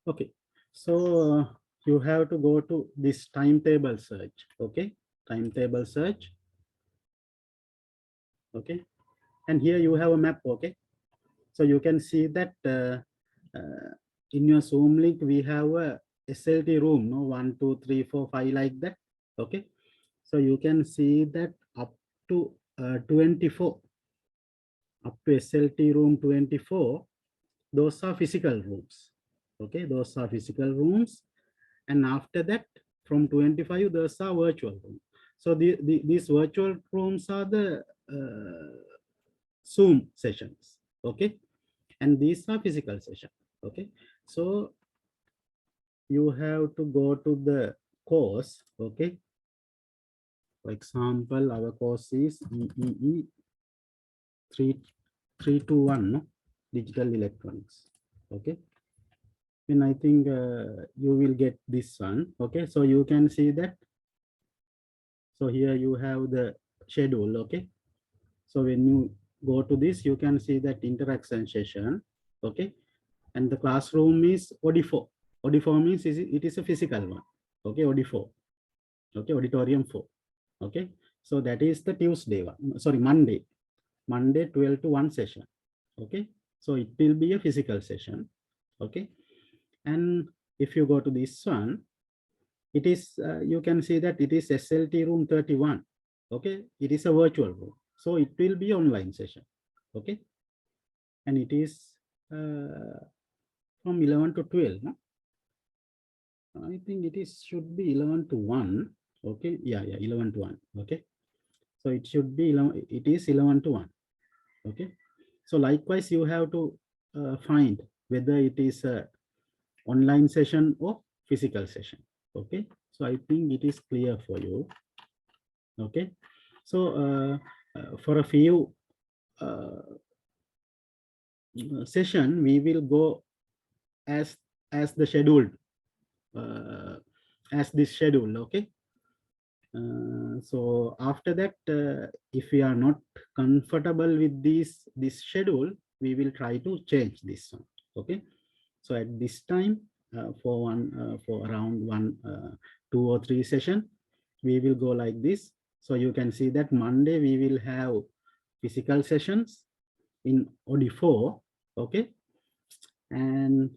Okay, so you have to go to this timetable search. Okay, timetable search. Okay, and here you have a map. Okay, so you can see that in your Zoom link we have a SLT room. No, 1, 2, 3, 4, 5 like that. Okay, so you can see that up to 24, up to SLT room 24. Those are physical rooms. Okay, those are physical rooms. And after that, from 25, those are virtual rooms. So these virtual rooms are the Zoom sessions. Okay, and these are physical sessions. Okay, so you have to go to the course. Okay, for example, our course is EEE 321, no? Digital electronics. Okay, and I think you will get this one. Okay, so you can see that. So here you have the schedule. Okay, so when you go to this, you can see that interaction session. Okay, and the classroom is OD4. OD4 means it is a physical one. Okay, OD4. Okay, auditorium 4. Okay, so that is the Tuesday one. Sorry, Monday. Monday 12 to 1 session. Okay, so it will be a physical session. Okay, and if you go to this one, it is you can see that it is SLT room 31. Okay, it is a virtual room, so it will be online session. Okay, and it is from 11 to 12. No? I think it is should be 11 to 1. Okay, yeah, 11 to 1. Okay, so it should be 11, it is 11 to 1. Okay, so likewise you have to find whether it is a online session or physical session. Okay, so I think it is clear for you. Okay, so for a few session we will go as the scheduled as this schedule. Okay, so after that if we are not comfortable with this schedule, we will try to change this one. Okay, so at this time for around 2 or 3 session, we will go like this. So you can see that Monday we will have physical sessions in OD4. Okay, and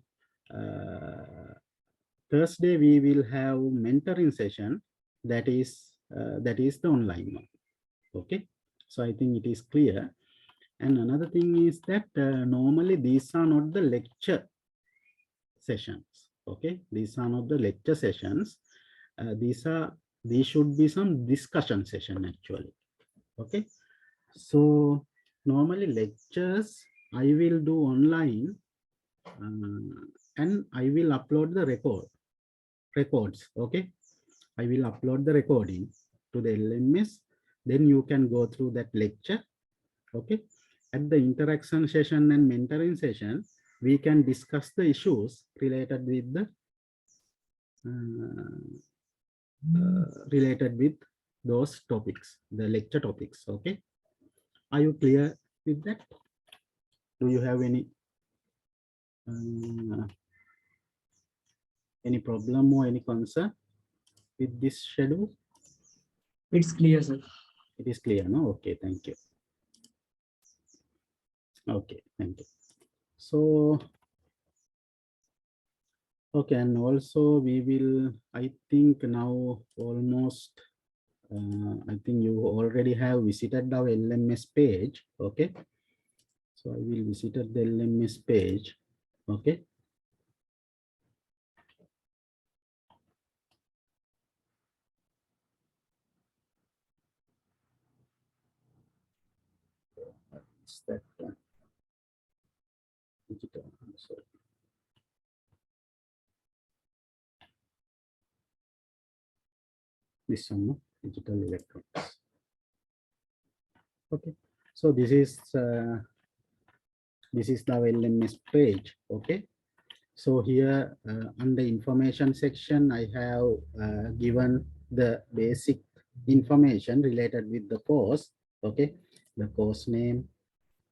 Thursday we will have mentoring session, that is the online one. Okay, so I think it is clear. And another thing is that normally these are not the lecture sessions. Okay, these are not the lecture sessions. These should be some discussion session actually. Okay, so normally lectures I will do online, and I will upload the records. Okay, I will upload the recording to the LMS. Then you can go through that lecture. Okay, at the interaction session and mentoring session, we can discuss the issues related with the those topics, the lecture topics. Okay, are you clear with that? Do you have any problem or any concern with this schedule? It's clear, sir. It is clear, no? Okay, thank you. Okay, thank you. So, okay, and also we will, I think now almost, I think you already have visited our LMS page. Okay, so I will visit the LMS page. Okay. What's that one? Digital, sorry. This one, no? Digital electronics. Okay, so this is the LMS page. Okay, so here under information section, I have given the basic information related with the course. Okay, the course name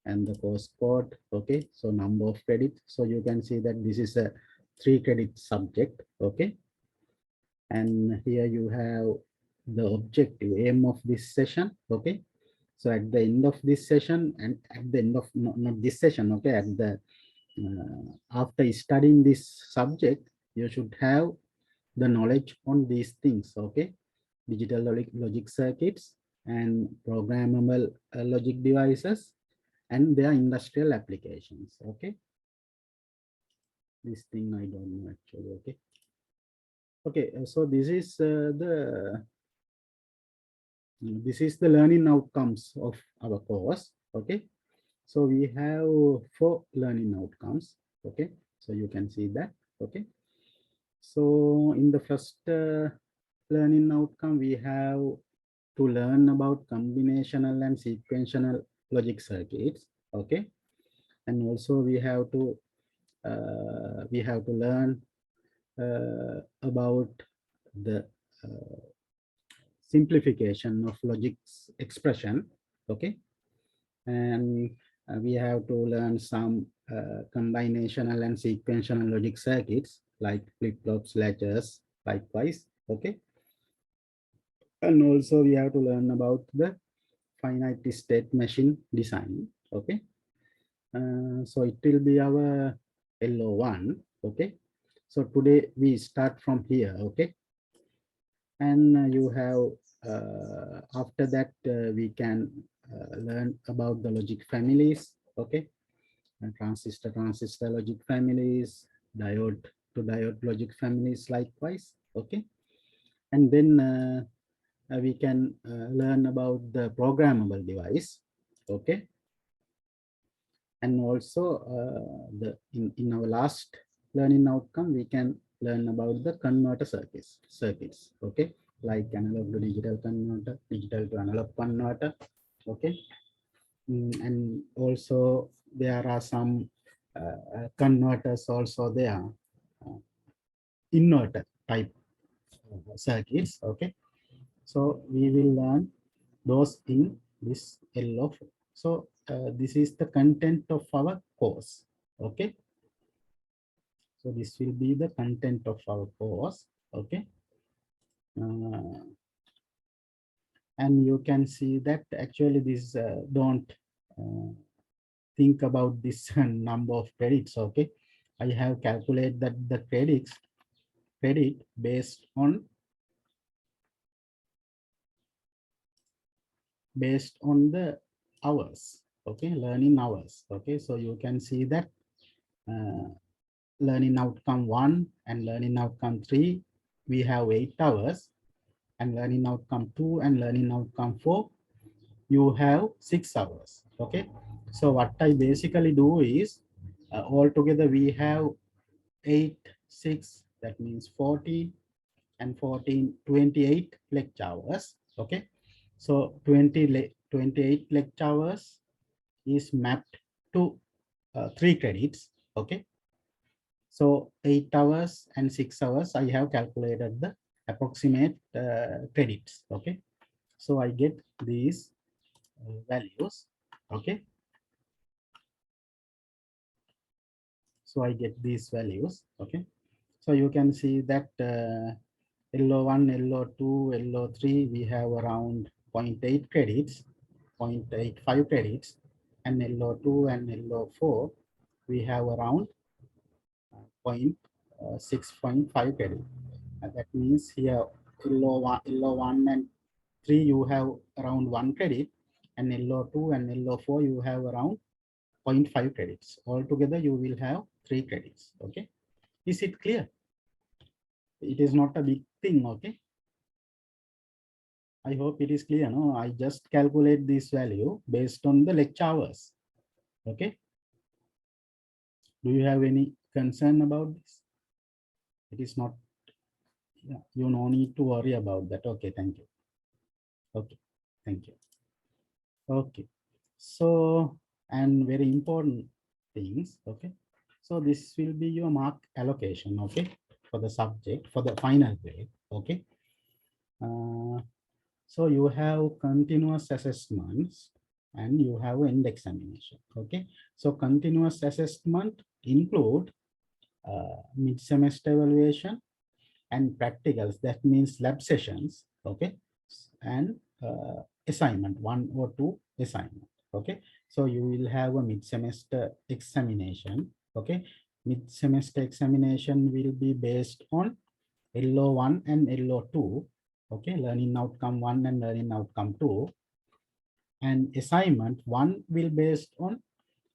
and the course code. Okay, so number of credits. So you can see that this is a 3-credit subject. Okay. And here you have the objective aim of this session. Okay. So at the end of this session and at the end of not this session, okay, at the after studying this subject, you should have the knowledge on these things. Okay. Digital logic circuits and programmable logic devices and their industrial applications. Okay. This thing I don't know actually. Okay. Okay. So this is the learning outcomes of our course. Okay. So we have 4 learning outcomes. Okay. So you can see that. Okay. So in the first learning outcome, we have to learn about combinational and sequential logic circuits. Okay. And also we have to learn about the simplification of logic expression. Okay. And we have to learn some combinational and sequential logic circuits like flip-flops, latches, likewise. Okay. And also we have to learn about the finite state machine design. Okay. So it will be our LO1. Okay. So today we start from here. Okay. And you have after that we can learn about the logic families. Okay. And transistor logic families, diode to diode logic families likewise. Okay. And then we can learn about the programmable device. Okay. And also in our last learning outcome, we can learn about the converter circuits. Okay. Like analog to digital converter, digital to analog converter. Okay. And also there are some converters also there, inverter type circuits. Okay. So we will learn those in this LO4. So this is the content of our course. Okay. So this will be the content of our course. Okay. And you can see that actually this don't think about this number of credits. Okay. I have calculated that the credit based on the hours. Okay. Learning hours. Okay. So you can see that learning outcome 1 and learning outcome 3, we have 8 hours, and learning outcome 2 and learning outcome 4, you have 6 hours. Okay. So what I basically do is altogether we have 8, 6, that means 40 and 14, 28 lecture hours. Okay. So 28 lecture hours is mapped to 3 credits. Okay. So 8 hours and 6 hours, I have calculated the approximate credits. Okay. So I get these values. Okay. So I get these values. Okay. So you can see that LO1, LO2, LO3, we have around 0.8 credits, 0.85 credits, and LO2 and LO4, we have around 6.5 credit. And that means here LO1 and 3, you have around 1 credit, and LO2 and LO4, you have around 0.5 credits. Altogether, you will have 3 credits. Okay. Is it clear? It is not a big thing. Okay. I hope it is clear. No, I just calculate this value based on the lecture hours. Okay. Do you have any concern about this? It is not, you no need to worry about that. Okay. Thank you. Okay. Thank you. Okay. So, and very important things. Okay. So this will be your mark allocation. Okay. For the subject, for the final grade. Okay. So you have continuous assessments and you have end examination. Okay. So continuous assessment include mid-semester evaluation and practicals, that means lab sessions, okay, and assignment, 1 or 2 assignment, okay. So you will have a mid-semester examination, okay. Mid-semester examination will be based on LO1 and LO2, okay, learning outcome 1 and learning outcome 2, and assignment 1 will based on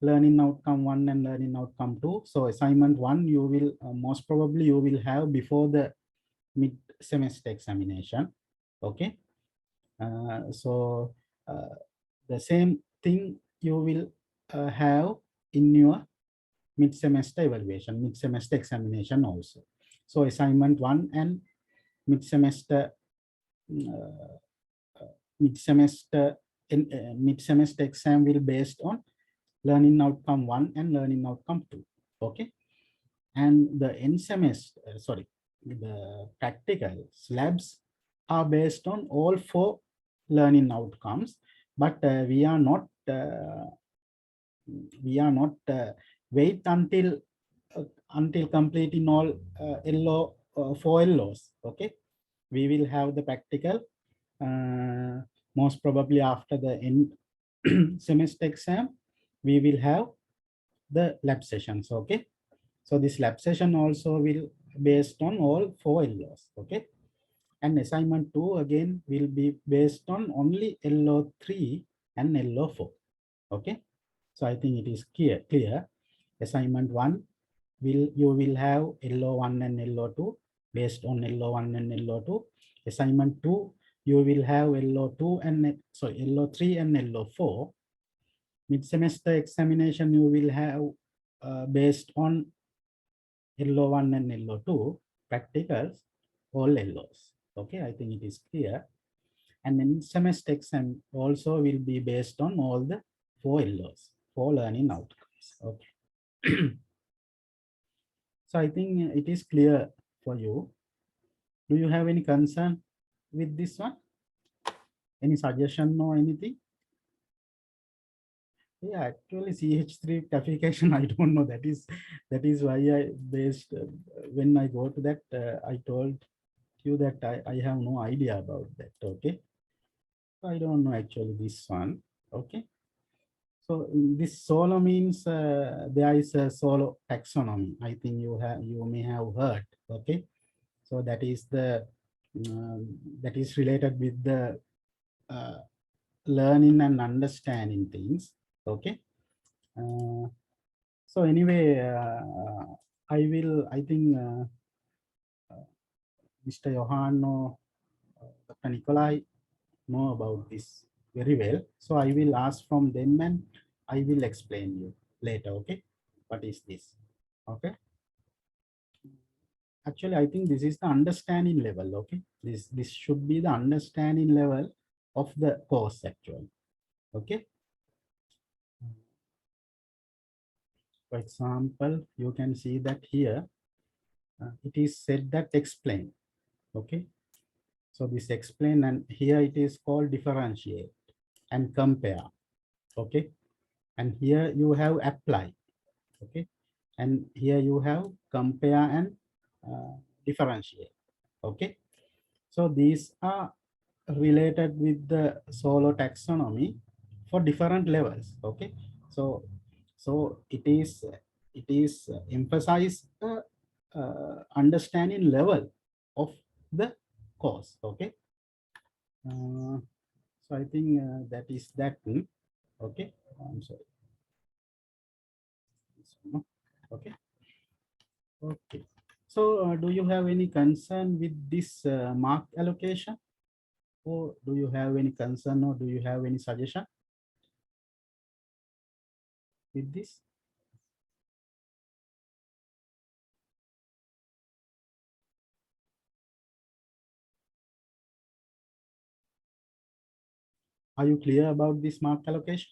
learning outcome 1 and learning outcome 2. So assignment 1 you will most probably you will have before the mid semester examination, okay. So the same thing you will have in your mid semester evaluation, mid semester examination also. So assignment 1 and mid semester mid-semester mid-semester exam will based on learning outcome 1 and learning outcome 2, okay. And the end semester the practical labs are based on all 4 learning outcomes, but we are not wait until completing all LO 4 LOs, okay. We will have the practical most probably after the end semester exam. We will have the lab sessions, okay. So this lab session also will based on all 4 LOs, okay. And assignment 2 again will be based on only LO3 and LO4, okay. So I think it is clear. Assignment 1 you will have LO1 and LO2 based on LO1 and LO2. Assignment 2 you will have LO2 and LO3 and LO4. Mid-semester examination you will have based on LO1 and LO2 practicals, all LOs. Okay, I think it is clear. And then semester exam also will be based on all the 4 LOs, 4 learning outcomes. Okay. So I think it is clear for you. Do you have any concern with this one? Any suggestion or anything? Yeah, actually CH3 classification, I don't know. That is why I based when I go to that, I told you that I have no idea about that. Okay. So I don't know actually this one. Okay. So this solo means there is a solo taxonomy. I think you may have heard. Okay. So that is the that is related with the uh, learning and understanding things. Okay. So anyway, I think Mr. Johan or Dr. Nikolai know about this very well. So I will ask from them and I will explain you later. Okay. What is this? Okay. Actually, I think this is the understanding level. Okay. This should be the understanding level of the course actually. Okay. For example, you can see that here it is said that explain. Okay. So this explain, and here it is called differentiate and compare. Okay. And here you have apply. Okay. And here you have compare and differentiate. Okay. So these are related with the solo taxonomy for different levels. Okay. So it is emphasize the understanding level of the course. Okay. So I think that is that. Okay. I'm sorry. Okay. Okay. So do you have any concern with this mark allocation? Or do you have any concern or do you have any suggestion with this? Are you clear about this mark allocation?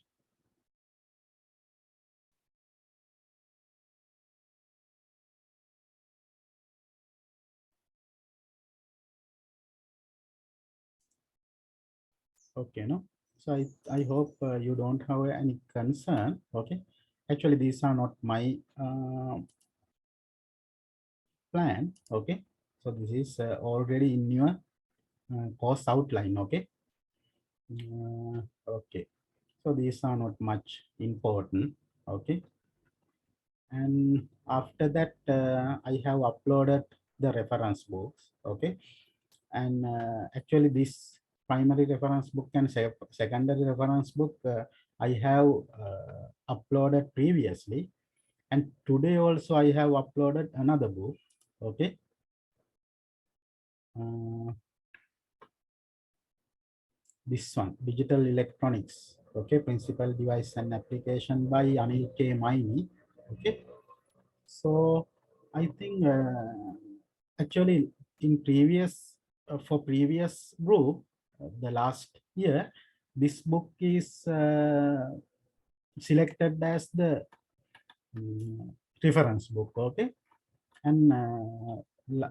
Okay, no. So I hope you don't have any concern. Okay. Actually, these are not my plan. Okay, so this is already in your course outline. Okay. Okay, so these are not much important. Okay, and after that I have uploaded the reference books. Okay, and actually this primary reference book and secondary reference book I have uploaded previously, and today also I have uploaded another book. Okay, uh, this one, digital electronics. Okay, principal device and application by Anil K. Maini. Okay, so I think actually in previous for previous group the last year, this book is selected as the reference book. Okay, and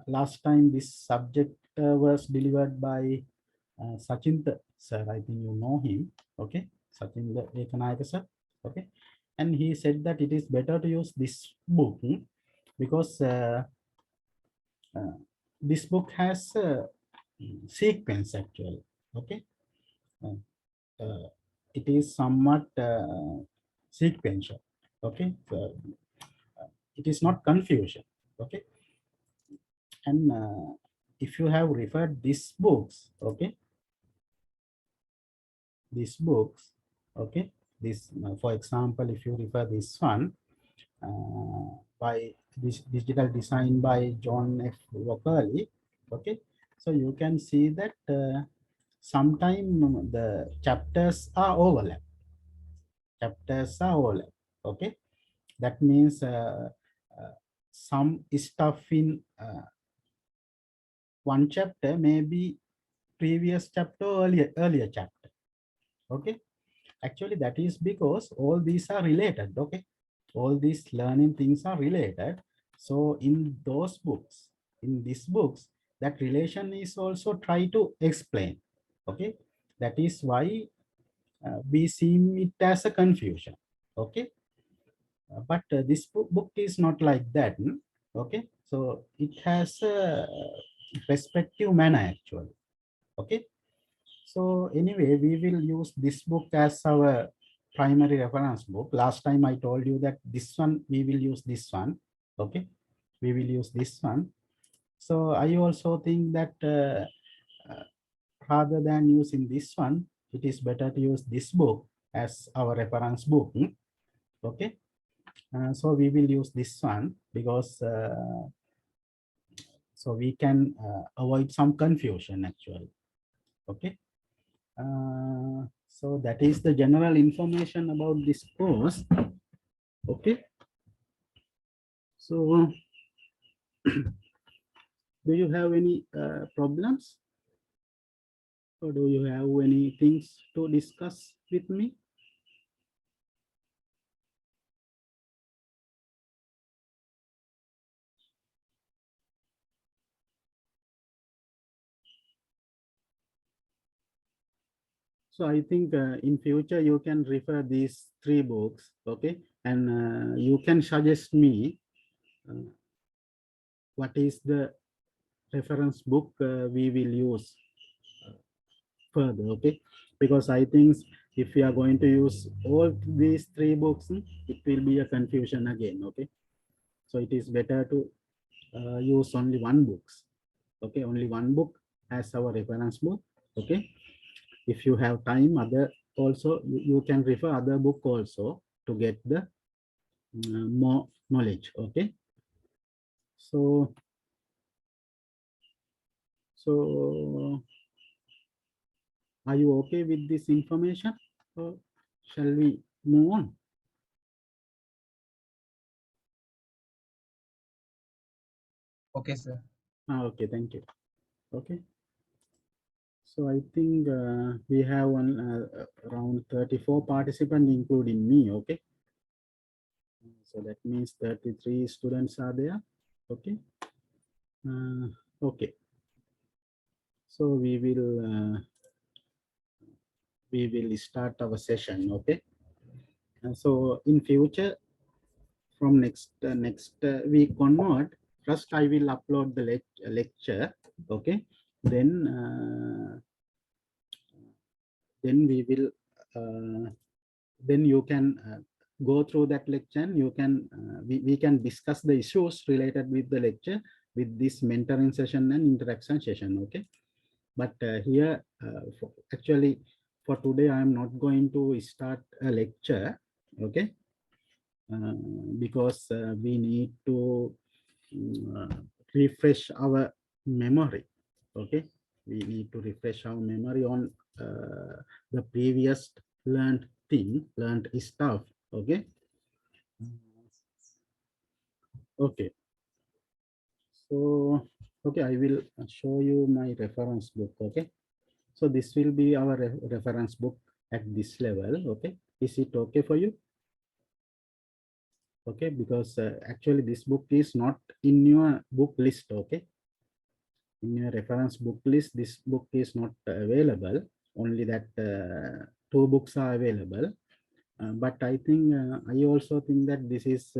last time this subject was delivered by Sachinta sir. I think you know him. Okay, Sachinta Ekanayaka sir. Okay, and he said that it is better to use this book because uh, this book has a sequence actually. Okay, uh, it is somewhat sequential. Okay, so, it is not confusion. Okay, and if you have referred these books, okay, these books, okay, this for example, if you refer this one by this digital design by John F. Lockley, okay, so you can see that sometime the chapters are overlap. Chapters are overlap. Okay, that means some stuff in one chapter may be previous chapter, earlier chapter. Okay, actually that is because all these are related. Okay, all these learning things are related. So in those books, in these books, that relation is also try to explain. Okay, that is why we see it as a confusion. Okay, but this book is not like that. Okay, so it has a respective manner actually. Okay, so anyway, we will use this book as our primary reference book. Last time I told you that this one, we will use this one. Okay, we will use this one. So I also think that rather than using this one, it is better to use this book as our reference book. Okay, so we will use this one because so we can avoid some confusion actually. Okay. So that is the general information about this course. Okay. So do you have any problems, or do you have any things to discuss with me? So I think in future you can refer these three books. Okay, and you can suggest me uh, what is the reference book we will use further. Okay, because I think if we are going to use all these three books, it will be a confusion again. Okay, so it is better to use only one books. Okay, only one book as our reference book. Okay, if you have time, other also you can refer other book also to get the more knowledge. Okay, so so are you okay with this information, or shall we move on? Okay, sir. Okay, thank you. Okay, so I think we have around 34 participants, including me. Okay, so that means 33 students are there. Okay, okay, so we will start our session. Okay, and so in future, from next week onward, first I will upload the lecture. Okay, then we will then you can go through that lecture, and you can we can discuss the issues related with the lecture with this mentoring session and interaction session. Okay, but here actually for today I am not going to start a lecture. Okay, because we need to uh, refresh our memory. Okay, we need to refresh our memory on the previous learned stuff. Okay, okay, so okay, I will show you my reference book. Okay, so this will be our reference book at this level. Okay, is it okay for you? Okay, because actually this book is not in your book list. Okay, in your reference book list, this book is not available. Only that two books are available. But I think I also think that this is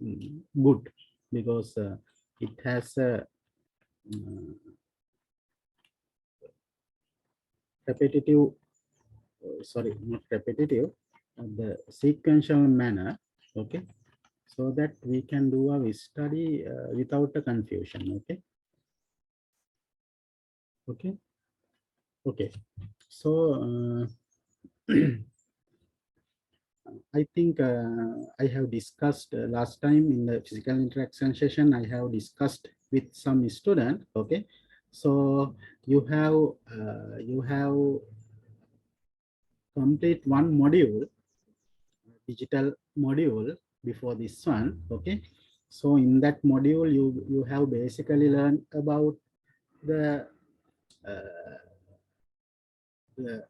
good, because it has a repetitive, sorry, not repetitive, the sequential manner. Okay, so that we can do our study without a confusion. Okay, okay, okay. So I think I have discussed last time in the physical interaction session, I have discussed with some student. Okay, so you have complete one module, digital module before this one. Okay, so in that module you have basically learned about the uh, the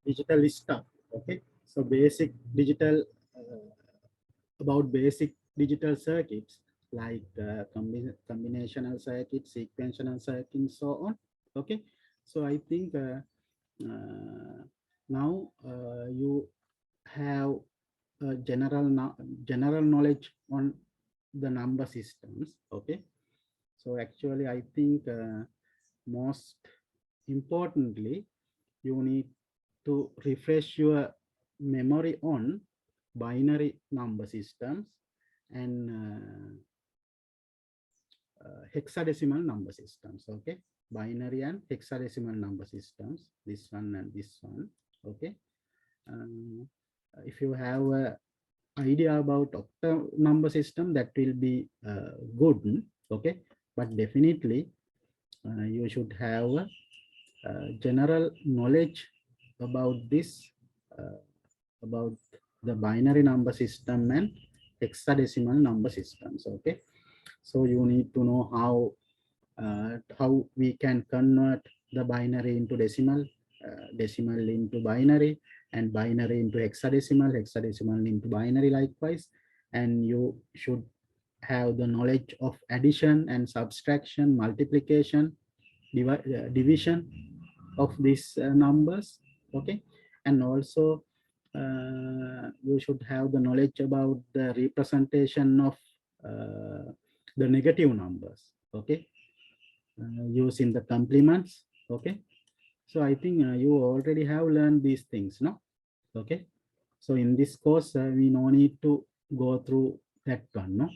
digital stuff. Okay, so basic digital about basic digital circuits like combinational circuit, sequential circuit, and so on. Okay, so I think now you have general knowledge on the number systems. Okay, so actually I think most importantly, you need to refresh your memory on binary number systems and hexadecimal number systems. Okay, binary and hexadecimal number systems, this one and this one. Okay, if you have a idea about octa number system, that will be good. Okay, but definitely you should have general knowledge about this, about the binary number system and hexadecimal number systems. Okay, so you need to know how we can convert the binary into decimal, decimal into binary, and binary into hexadecimal, hexadecimal into binary likewise. And you should have the knowledge of addition and subtraction, multiplication, division of these numbers. Okay, and also you should have the knowledge about the representation of the negative numbers. Okay, using the complements. Okay, so I think you already have learned these things, no? Okay, so in this course we no need to go through that one, no?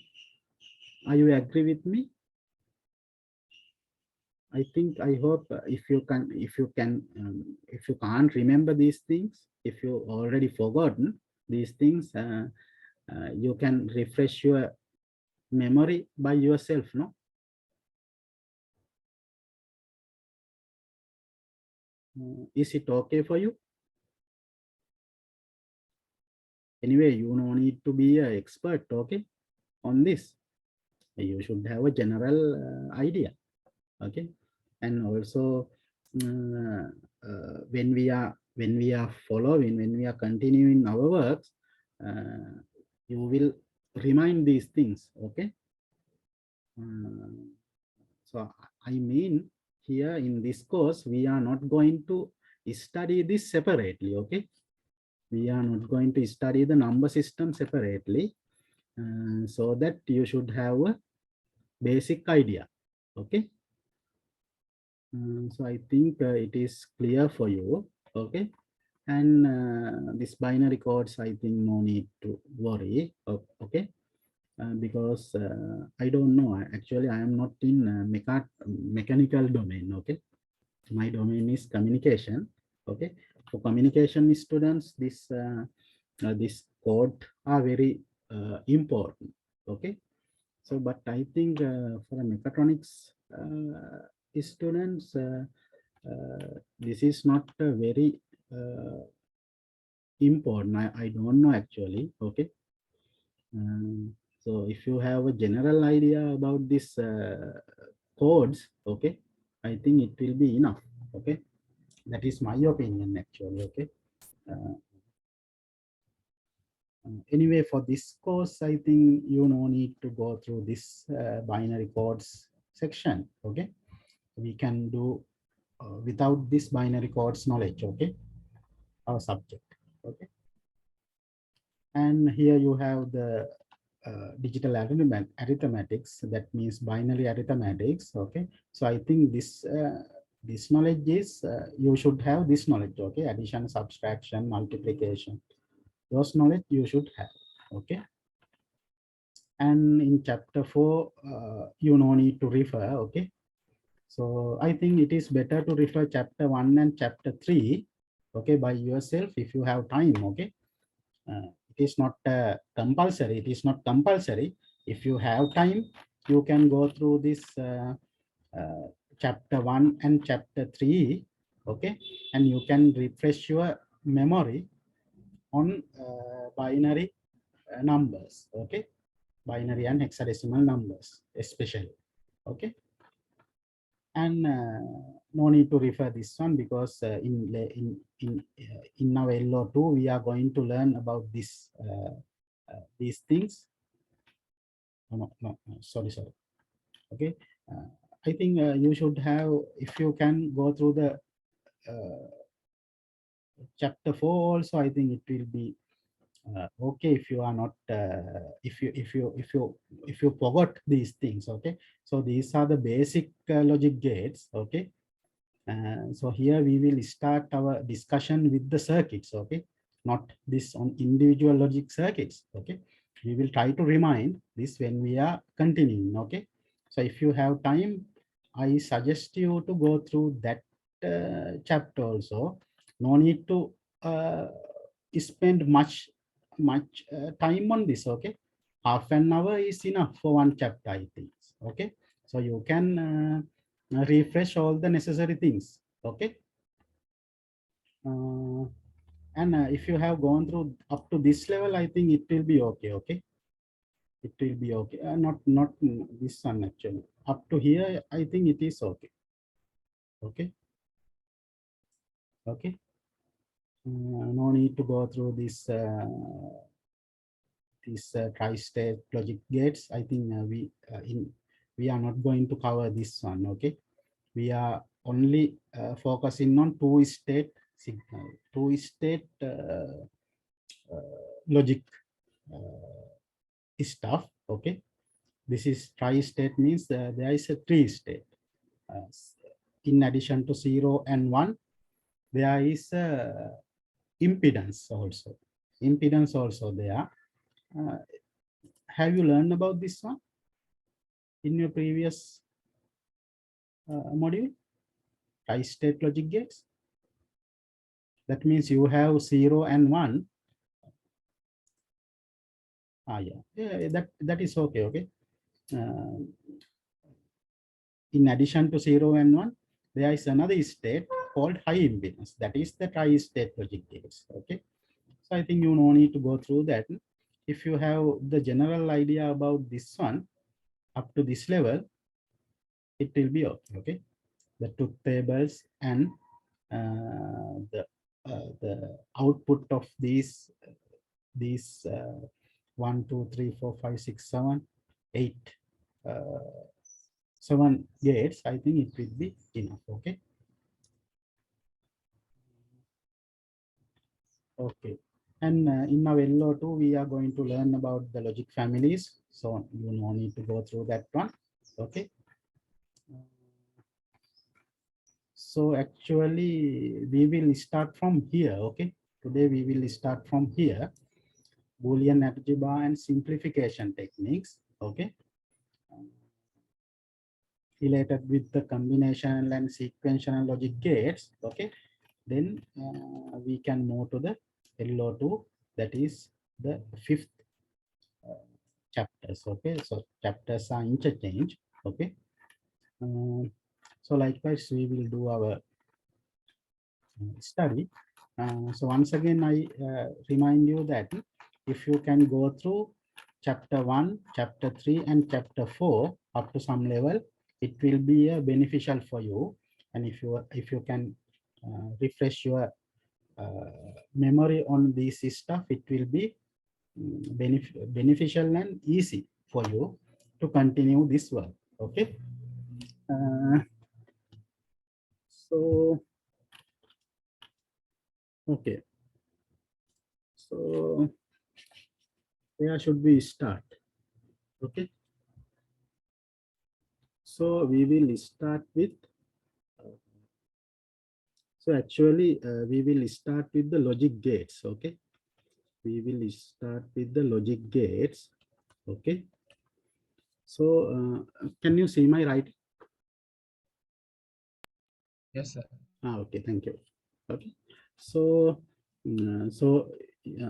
Are you agree with me? I think, I hope if you can't remember these things, if you already forgotten these things, you can refresh your memory by yourself, no? Is it okay for you? Anyway, you no need to be an expert, okay, on this. You should have a general idea. Okay, and also when we are following, when we are continuing our works, you will remind these things. Okay, so I mean, here in this course we are not going to study this separately. Okay, we are not going to study the number system separately. so that you should have a basic idea. Okay. So I think it is clear for you. Okay. And this binary codes, I think no need to worry. Okay. Because I don't know. Actually, I am not in mechanical domain. Okay. My domain is communication. Okay. For communication students, this code are very important. Okay. So, but I think for the mechatronics students, this is not very important. I don't know actually. Okay. So if you have a general idea about this codes, okay, I think it will be enough. Okay. That is my opinion actually. Okay. Uh, anyway, for this course, I think you no need to go through this binary codes section. Okay. We can do without this binary codes knowledge. Okay. Our subject. Okay. And here you have the digital arithmetics, that means binary arithmetics. Okay, so I think this knowledge is you should have this knowledge. Okay, addition, subtraction, multiplication, those knowledge you should have. Okay, and in chapter 4 you no need to refer. Okay, so I think it is better to refer chapter 1 and chapter 3, okay, by yourself if you have time. Okay, it is not compulsory. It is not compulsory. If you have time, you can go through this chapter 1 and chapter 3. Okay, and you can refresh your memory on binary numbers. Okay, binary and hexadecimal numbers especially. Okay, and no need to refer this one, because in our LO2 we are going to learn about these things. No, sorry. Okay, I think you should have, if you can go through the chapter 4 also, I think it will be okay. If you are not if you forgot these things. Okay, so these are the basic logic gates. Okay, so here we will start our discussion with the circuits. Okay, not this on individual logic circuits. Okay, we will try to remind this when we are continuing. Okay, so if you have time, I suggest you to go through that chapter also. No need to spend much time on this. Okay, half an hour is enough for one chapter, I think. Okay, so you can refresh all the necessary things. Okay, and if you have gone through up to this level, I think it will be okay. Okay, it will be okay. Not this one actually. Up to here, I think it is okay. Okay, okay. No need to go through this tri-state logic gates. I think we are not going to cover this one. Okay, we are only focusing on two-state signal, two-state logic stuff. Okay, this is tri-state, means there is a three-state. Uh, in addition to 0 and 1, there is impedance also. Impedance also there. Have you learned about this one in your previous module? Tri-state logic gates. That means you have 0 and 1. Yeah, that is okay. Okay. In addition to 0 and 1, there is another state called high impedance. That is the tri-state logic gates. Okay. So I think you no need to go through that. If you have the general idea about this one up to this level, it will be okay. Okay. The truth tables and the output of these 1, 2, 3, 4, 5, 6, 7, 8, 7 gates, I think it will be enough. Okay. Okay. And in our LO2, we are going to learn about the logic families. So you no need to go through that one. Okay. So actually, we will start from here. Okay. Today we will start from here. Boolean algebra and simplification techniques. Okay. Related with the combinational and sequential logic gates. Okay. Then we can move to the LO2, that is the fifth chapters. Okay, so chapters are interchanged. Okay, so likewise we will do our study. So once again, I remind you that if you can go through chapter 1, chapter 3, and chapter 4 up to some level, it will be beneficial for you. And if you can refresh your memory on this stuff, it will be beneficial and easy for you to continue this work. Okay. Uh, so okay. So where should we start? Okay. So we will start with. So actually, we will start with the logic gates. Okay. We will start with the logic gates. Okay. So can you see my writing? Yes, sir. Okay, thank you. Okay, so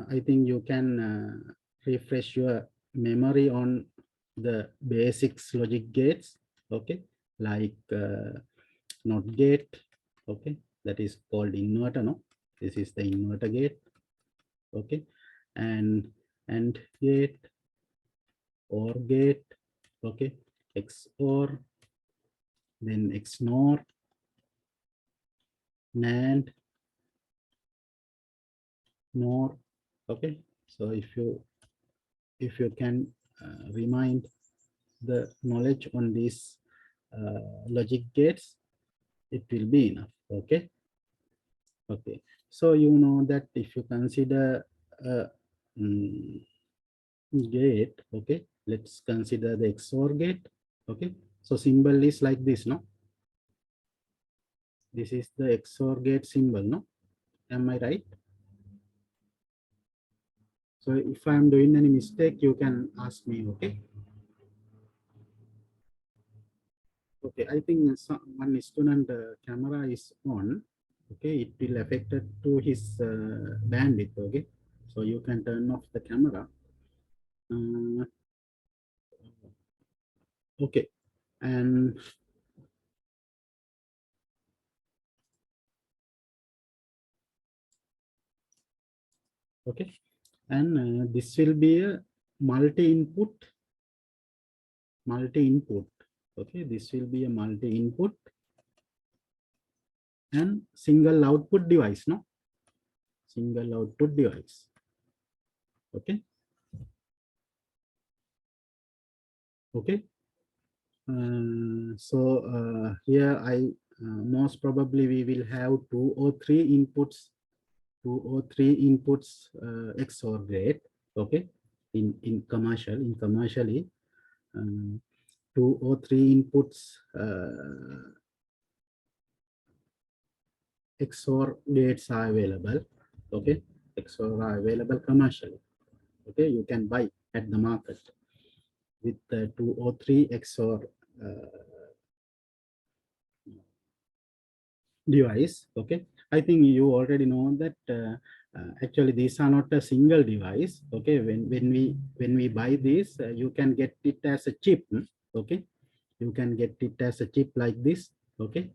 I think you can refresh your memory on the basics logic gates. Okay, like not gate. Okay, that is called inverter. No, this is the inverter gate. Okay, and gate, or gate. Okay, XOR, then XNOR, NAND, NOR. Okay, so if you can remind the knowledge on these logic gates, it will be enough. Okay. Okay. So you know that if you consider a gate, okay, let's consider the XOR gate. Okay. So symbol is like this, no? This is the XOR gate symbol, no? Am I right? So if I am doing any mistake, you can ask me. Okay. Okay, I think one student camera is on. Okay, it will affect it to his bandwidth. Okay, so you can turn off the camera. Uh, okay, and okay, and this will be a multi-input. Multi-input. Okay, this will be a multi-input and single output device. No, single output device. Okay. Okay. Here I most probably we will have two or three inputs XOR gate. Okay, in commercially, two or three inputs XOR gates are available. Okay, XOR are available commercially. Okay, you can buy at the market with two or three XOR device. Okay, I think you already know that actually these are not a single device. Okay, when we buy this, you can get it as a chip. Okay, you can get it as a chip like this. Okay.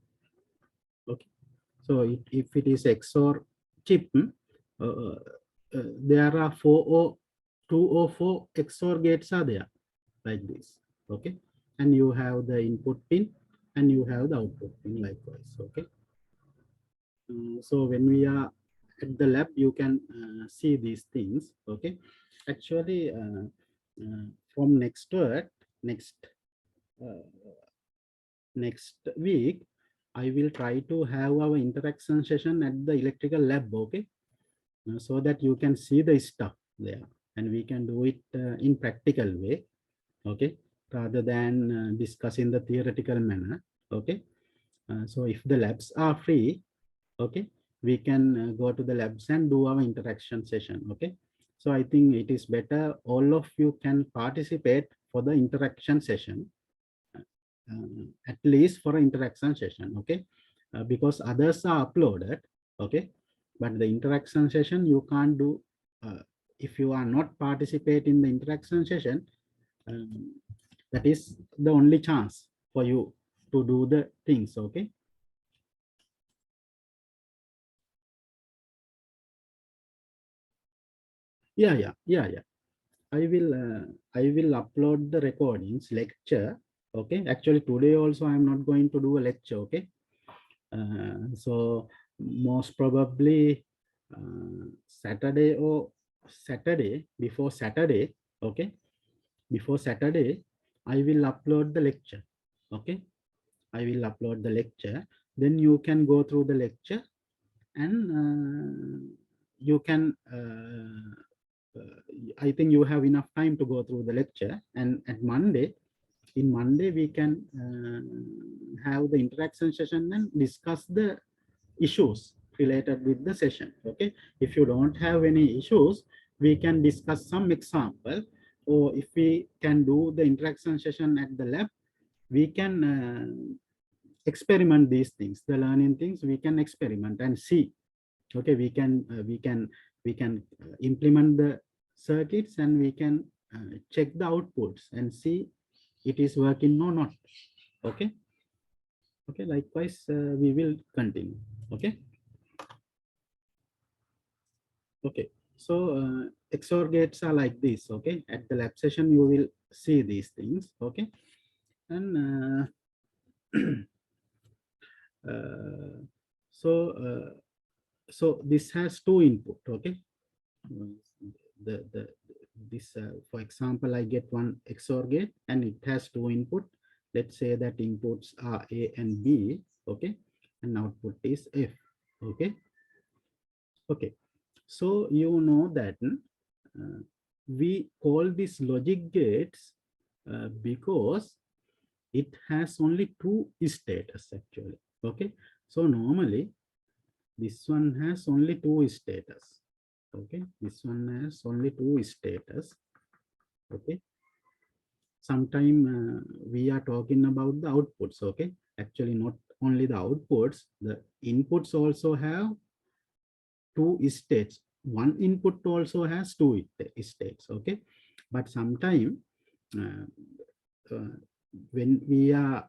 Okay, so if it is XOR chip, there are two or four XOR gates are there like this. Okay, and you have the input pin and you have the output pin likewise. Okay. So when we are at the lab, you can see these things. Okay, actually, from next uh, next week, I will try to have our interaction session at the electrical lab. Okay, so that you can see the stuff there, and we can do it in practical way, okay, rather than discuss in the theoretical manner, okay. So if the labs are free, okay, we can go to the labs and do our interaction session, okay. So I think it is better all of you can participate for the interaction session, at least for an interaction session, okay, because others are uploaded, okay, but the interaction session you can't do if you are not participating in the interaction session. um, that is the only chance for you to do the things, okay. Yeah. I will upload the recordings lecture, okay. Actually today also I'm not going to do a lecture, okay. So most probably Saturday or Saturday, okay, before Saturday, I will upload the lecture, okay. I will upload the lecture. Then you can go through the lecture, and you can. I think you have enough time to go through the lecture, and at Monday, in Monday we can have the interaction session and discuss the issues related with the session, okay. If you don't have any issues, we can discuss some example, or if we can do the interaction session at the lab, we can experiment these things, the learning things we can experiment and see, okay. We can implement the circuits, and we can check the outputs and see it is working or not, okay. Okay, likewise we will continue, okay. Okay, so Xor gates are like this, okay. At the lab session you will see these things, okay. And uh, so uh, so this has two input, okay. The this For example, I get one Xor gate and it has two input. Let's say that inputs are A and B, okay, and output is F, okay. Okay, so you know that we call this logic gates because it has only two status actually, okay. So normally this one has only two status, okay. This one has only two status, okay. Sometime we are talking about the outputs, okay. Actually not only the outputs, the inputs also have two states. One input also has two states, okay. But sometime uh, uh, when we are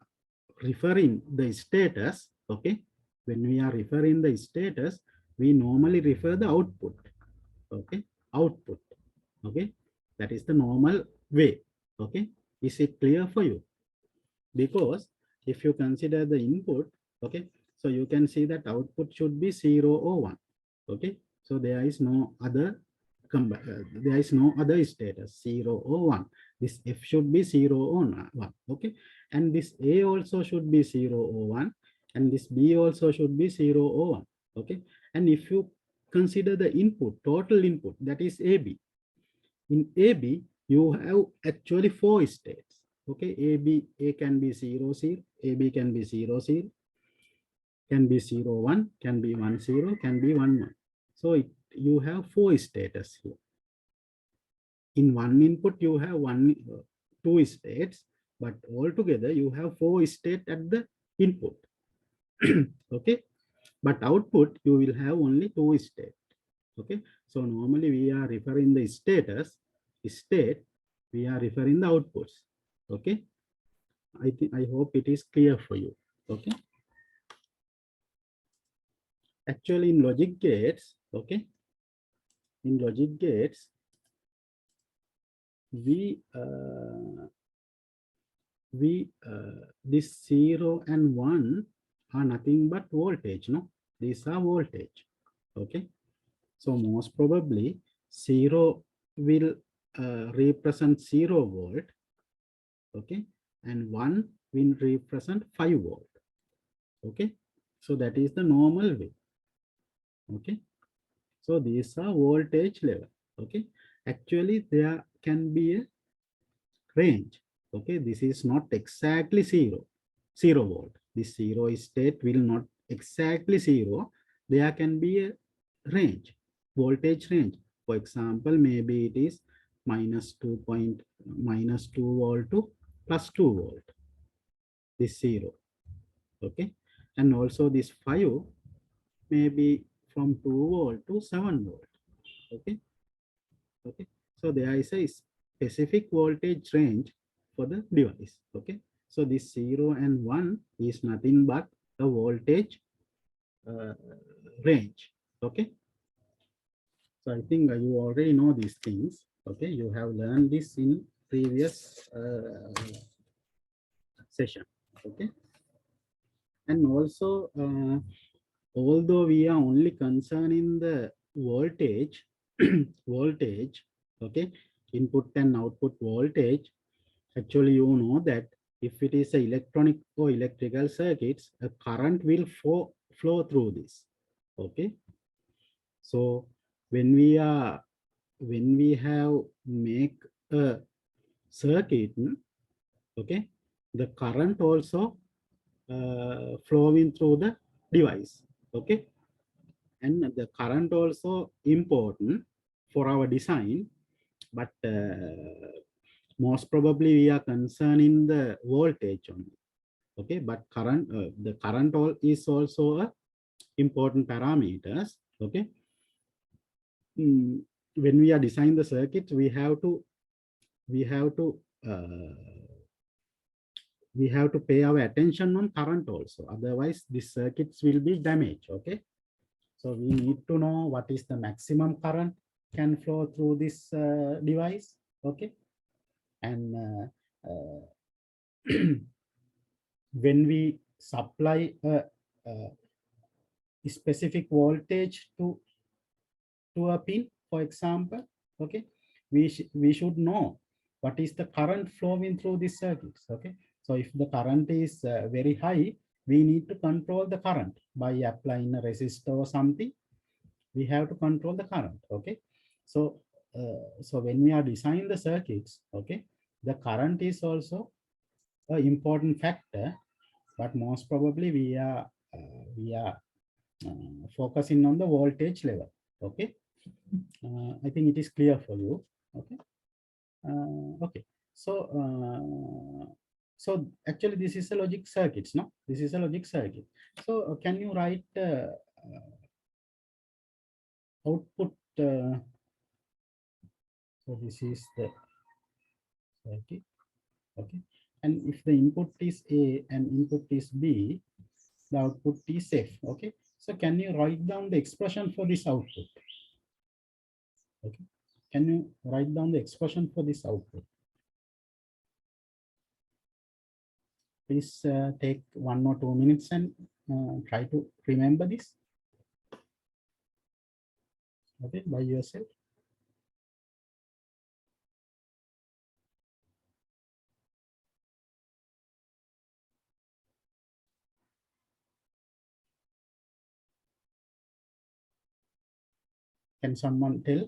referring the status, okay, when we are referring the status, we normally refer the output, okay, output, okay. That is the normal way, okay. Is it clear for you? Because if you consider the input, okay, so you can see that output should be 0 or 1, okay. So there is no other there is no other status, 0 or 1. This F should be 0 or 1, okay. And this A also should be 0 or 1, and this B also should be 0 or 1, okay. And if you consider the input, total input, that is AB. In AB, you have actually four states, okay. A can be 0 0, AB can be 0 0, can be 0 1, can be 1 0, can be 1 1. So you have four status here. In one input you have two states, but altogether you have four states at the input. Okay, but output you will have only two states, okay. So normally we are referring the status state, we are referring the outputs, okay. I hope it is clear for you, okay. Actually in logic gates, okay, in logic gates we this 0 and 1 are nothing but voltage, no. These are voltage, okay. So most probably 0 will represent 0 volt, okay, and 1 will represent 5 volt, okay. So that is the normal way, okay. So these are voltage level. Okay. Actually, there can be a range. Okay. This is not exactly zero volt. This zero state will not exactly zero. There can be a range, voltage range. For example, maybe it is minus 2 volt to plus 2 volt. This zero. Okay. And also this 5 maybe from 2 volt to 7 volt. Okay. Okay. So there is a specific voltage range for the device. Okay. So this 0 and 1 is nothing but a voltage uh, range. Okay. So I think you already know these things. Okay. You have learned this in previous session. Okay. And also, although we are only concerned in the voltage, voltage, okay, input and output voltage, actually you know that if it is a electronic or electrical circuits, a current will flow through this. Okay. So when we have make a circuit, okay, the current also flowing through the device. Okay. And the current also important for our design, but most probably we are concerned in the voltage only. Okay, but the current all is also a important parameters. Okay. When we are designing the circuits, we have to uh, we have to pay our attention on current also. Otherwise, the circuits will be damaged. Okay. So we need to know what is the maximum current can flow through this device. Okay. And when we supply a specific voltage to a pin, for example, okay, we should know what is the current flowing through these circuits. Okay. So if the current is very high, we need to control the current by applying a resistor or something. We have to control the current. Okay. So so when we are designing the circuits, okay, the current is also an important factor, but most probably we are focusing on the voltage level. Okay. I think it is clear for you. Okay. Okay. So so actually this is a logic circuits. No, this is a logic circuit. So can you write output? So this is the circuit. Okay. And if the input is A and input is B, the output is F. Okay. So can you write down the expression for this output? Okay. Can you write down the expression for this output? Please take 1 or 2 minutes and try to remember this. Okay, by yourself. Can someone tell?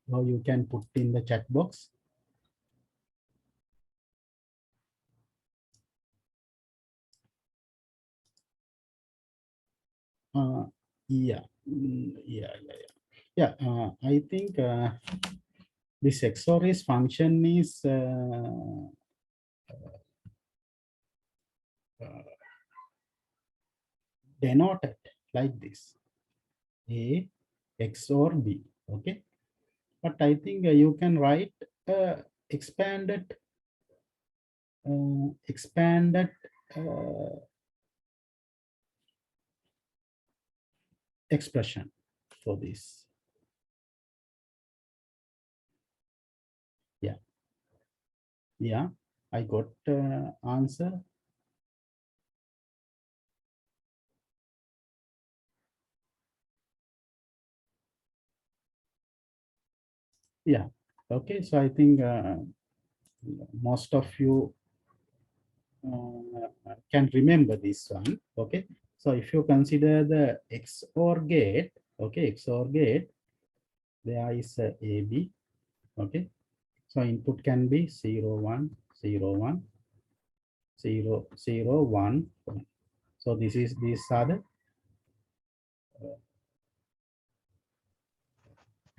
Or you can put in the chat box. Yeah, yeah. I think this XOR function is denoted like this: A XOR B. Okay, but I think you can write expanded expanded expression for this. Yeah, yeah, I got answer. Yeah, okay, so I think most of you can remember this one. Okay, so if you consider the XOR gate, okay, XOR gate, there is a AB. Okay, so input can be 0, 1, 0, 1, 0, 0, 1, 1. So these are the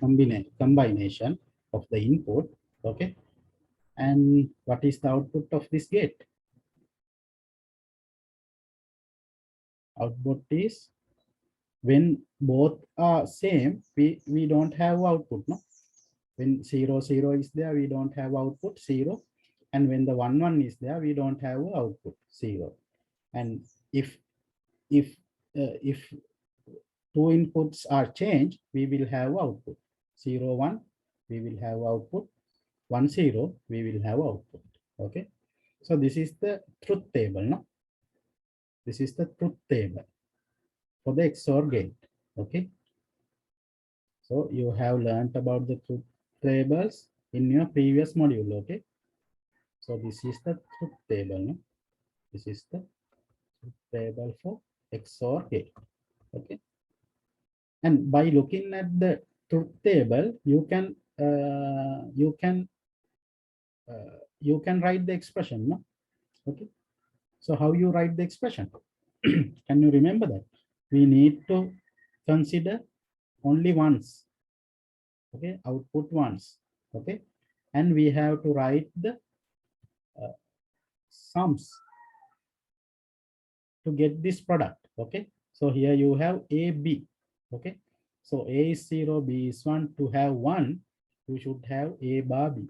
combination of the input. Okay, and what is the output of this gate? Output is when both are same, we don't have output, no? When 0, 0 is there, we don't have output 0. And when the 1, 1 is there, we don't have output 0. And if two inputs are changed, we will have output 0, 1, we will have output 1, 0, we will have output. Okay, so this is the truth table, no? This is the truth table for the XOR gate. Okay, so you have learned about the truth tables in your previous module. Okay, so this is the truth table, no? This is the truth table for XOR gate. Okay, and by looking at the truth table, you can write the expression, no? Okay, so how you write the expression? Can you remember that? We need to consider only once. Okay, output once. Okay, and we have to write the sums to get this product. Okay, so here you have A, B. Okay, so A is 0, B is 1. To have 1, you should have A bar B.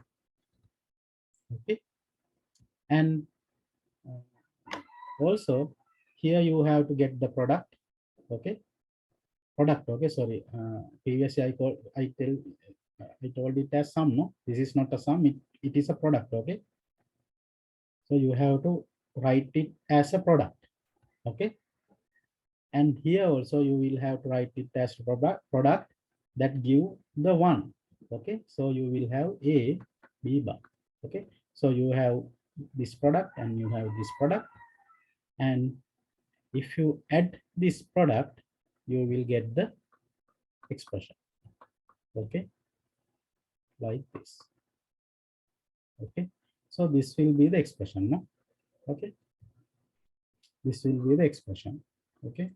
Okay, and also here you have to get the product. Okay, product. Okay, sorry, previously I told it as sum. No, this is not a sum, it is a product. Okay, so you have to write it as a product. Okay, and here also you will have to write it as product that give the 1. Okay, so you will have A, B bar. Okay, so you have this product and you have this product, and if you add this product, you will get the expression. Okay, like this. Okay, so this will be the expression, no? Okay, this will be the expression. Okay,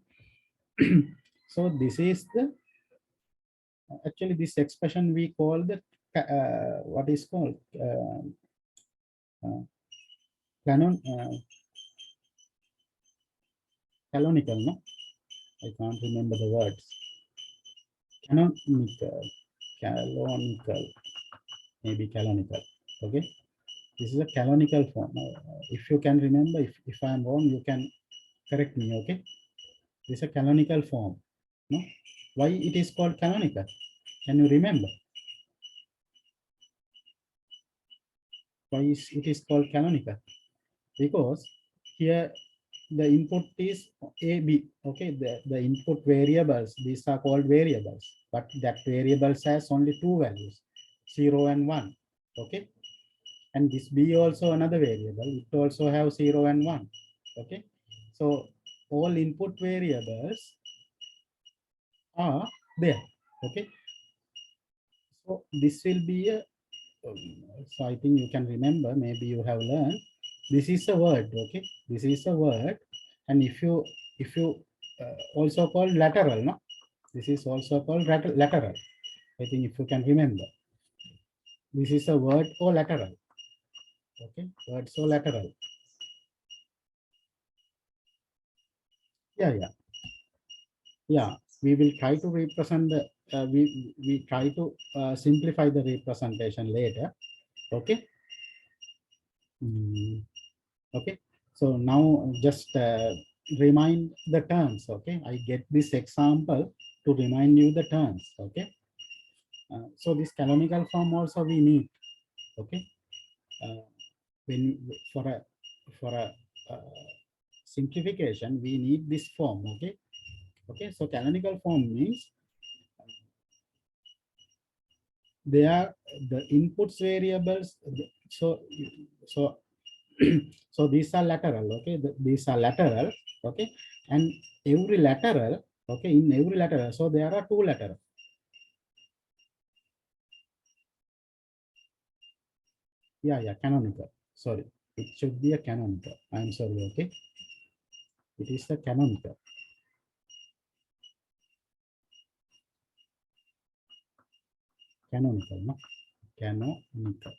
so this is the actually this expression we call the what is called canonical, no? I can't remember the words. Canonical, maybe canonical. Okay, this is a canonical form. If you can remember, if I am wrong, you can correct me. Okay, this is a canonical form. No, why it is called canonical? Can you remember? Why it is called canonical? Because here the input is A, B. Okay, the input variables, these are called variables, but that variables has only two values, 0 and 1. Okay, and this B also another variable, it also have 0 and 1. Okay, so all input variables are there. Okay, so this will be a so I think you can remember, maybe you have learned, this is a word. Okay, this is a word, and if you also called lateral, no, this is also called lateral. I think if you can remember, this is a word or lateral. Okay, word so lateral. Yeah, we will try to represent the we try to simplify the representation later. Okay. Okay, so now just remind the terms. Okay, I get this example to remind you the terms. Okay, so this canonical form also we need. Okay, when for a simplification we need this form. Okay, okay, so canonical form means they are the inputs variables. So So these are lateral, okay? These are lateral, okay? And every lateral, okay, in every lateral, so there are two lateral. Yeah, canonical. Sorry, it should be a canonical. I'm sorry, okay? It is a canonical. Canonical, no? Canonical.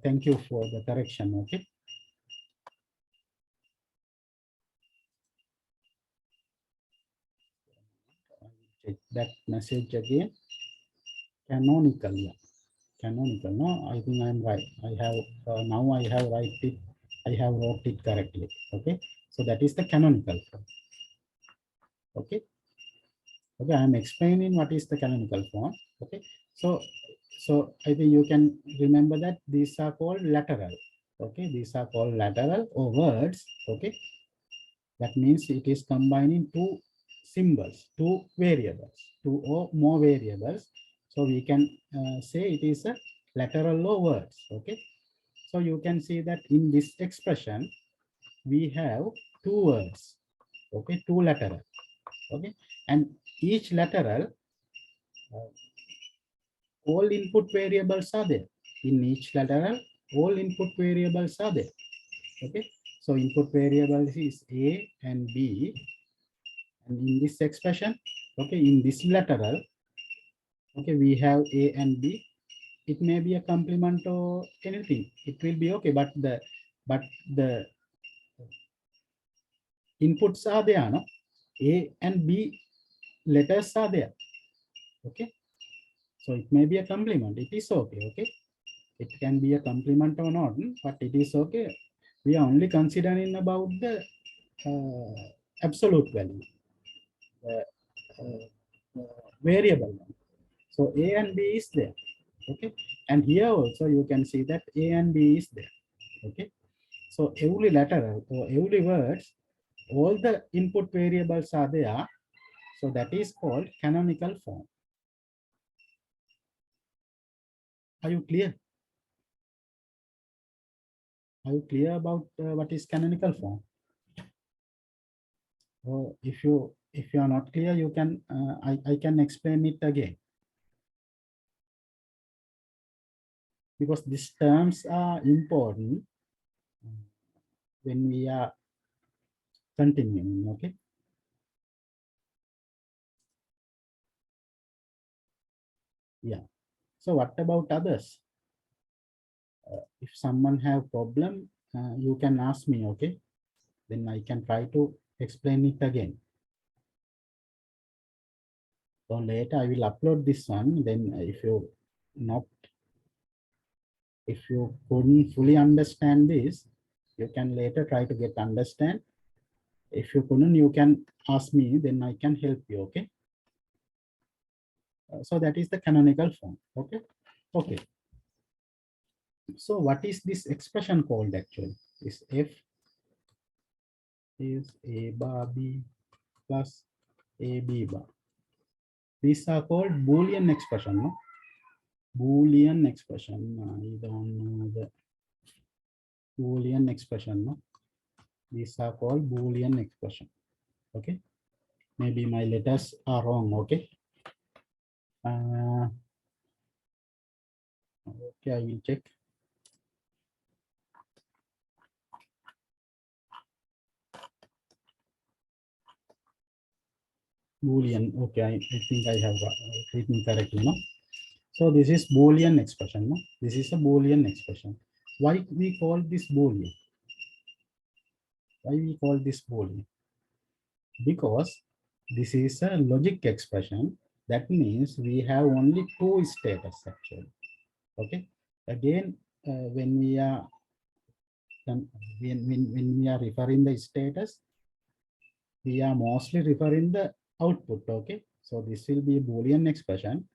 Thank you for the correction, okay? I will check that message again. Canonical, yeah. Canonical, no? I think I'm right. I have, now I have write it. I have wrote it correctly, okay? So that is the canonical form, okay? Okay, I'm explaining what is the canonical form, okay? So I think you can remember that these are called lateral, okay? These are called lateral or words, okay? That means it is combining two symbols, two variables, two or more variables. So we can say it is a lateral or words, okay? So you can see that in this expression, we have two words, okay? Two lateral, okay? And each lateral, all input variables are there. In each lateral, all input variables are there, okay? So input variables is A and B. And in this expression, okay, in this lateral, okay, we have A and B. It may be a complement or anything. It will be okay, but the inputs are there, no? A and B letters are there. Okay. So it may be a complement. It is okay. Okay. It can be a complement or not, but it is okay. We are only considering about the absolute value, the variable one. So A and B is there. Okay. And here also you can see that A and B is there. Okay. So every lateral or every words, all the input variables are there. So that is called canonical form. Are you clear? Are you clear about what is canonical form? Or if you are not clear, you can I can explain it again, because these terms are important when we are continuing. Okay. Yeah. So what about others? If someone have problem, you can ask me. Okay. Then I can try to explain it again. So later I will upload this one. Then not if you couldn't fully understand this, you can later try to get understand. If you couldn't, you can ask me, then I can help you. Okay. So that is the canonical form. Okay. Okay. So what is this expression called actually? Is F is A bar B plus A B bar. These are called Boolean expression, no? Boolean expression. I don't know the Boolean expression, no? These are called Boolean expression. Okay. Maybe my letters are wrong. Okay. Okay, I will check. Boolean. Okay, I think I have written correctly. No. So this is Boolean expression. No? This is a Boolean expression. Why we call this Boolean? Why we call this Boolean? Because this is a logic expression. That means we have only two status actually. Okay. Again, when we are when we are referring the status, we are mostly referring the output. Okay. So this will be a Boolean expression,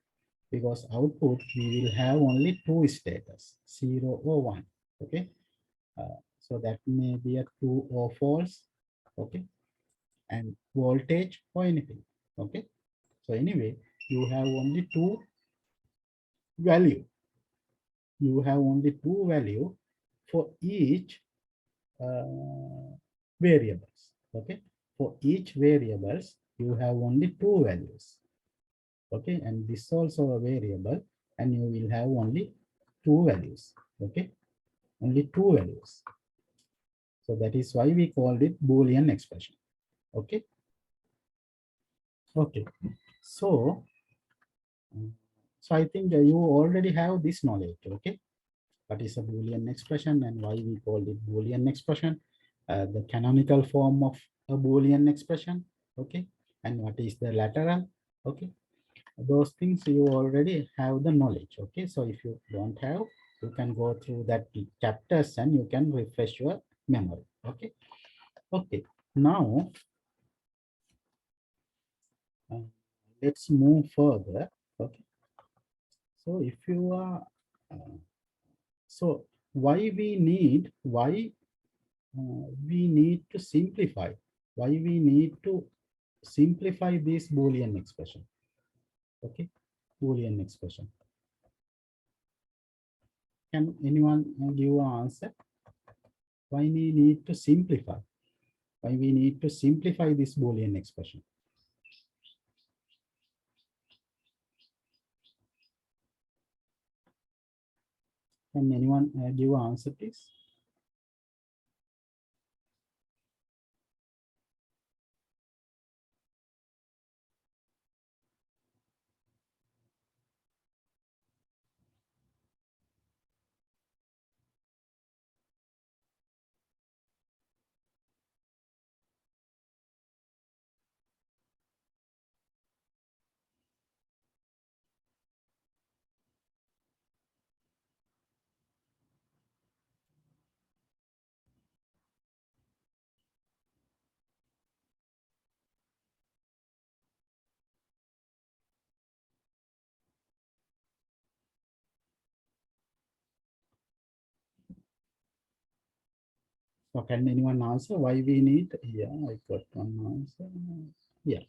because output we will have only two status, 0 or 1. Okay. So that may be a true or false. Okay. And voltage or anything. Okay. So anyway, you have only two value. You have only two value for each variables. Okay, for each variables you have only two values. Okay, and this also a variable, and you will have only two values. Okay, only two values. So that is why we called it Boolean expression. Okay. Okay. So, so I think you already have this knowledge. Okay. What is a Boolean expression and why we called it Boolean expression? The canonical form of a Boolean expression. Okay. And what is the lateral? Okay. Those things you already have the knowledge. Okay. So if you don't have, you can go through that chapters and you can refresh your memory. Okay. Okay. Now, let's move further. Okay. So if you are, so why we need to simplify, why we need to simplify this Boolean expression. Okay, Boolean expression. Can anyone give an answer? Why we need to simplify? Why we need to simplify this Boolean expression? Can anyone give an answer, please? So can anyone answer why we need? Yeah, I got one answer. Yeah.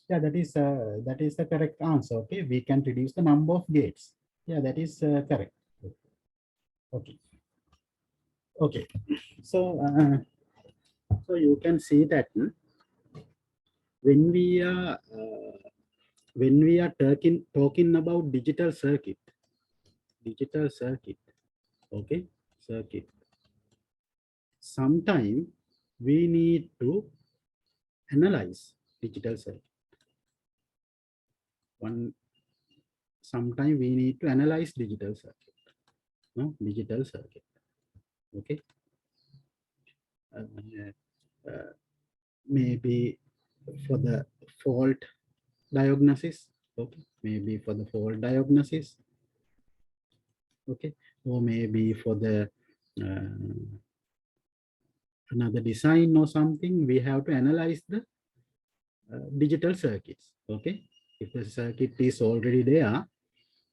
Yeah, that is the correct answer. Okay, we can reduce the number of gates. Yeah, that is correct. Okay. Okay. So so you can see that when we are talking about digital circuit. Okay, circuit. Sometime we need to analyze digital circuit. Sometime we need to analyze digital circuit. No, digital circuit. Okay. Uh, maybe for the fault diagnosis. Okay, maybe for the fault diagnosis. Okay, or maybe for the another design or something, we have to analyze the digital circuits. Okay, if the circuit is already there,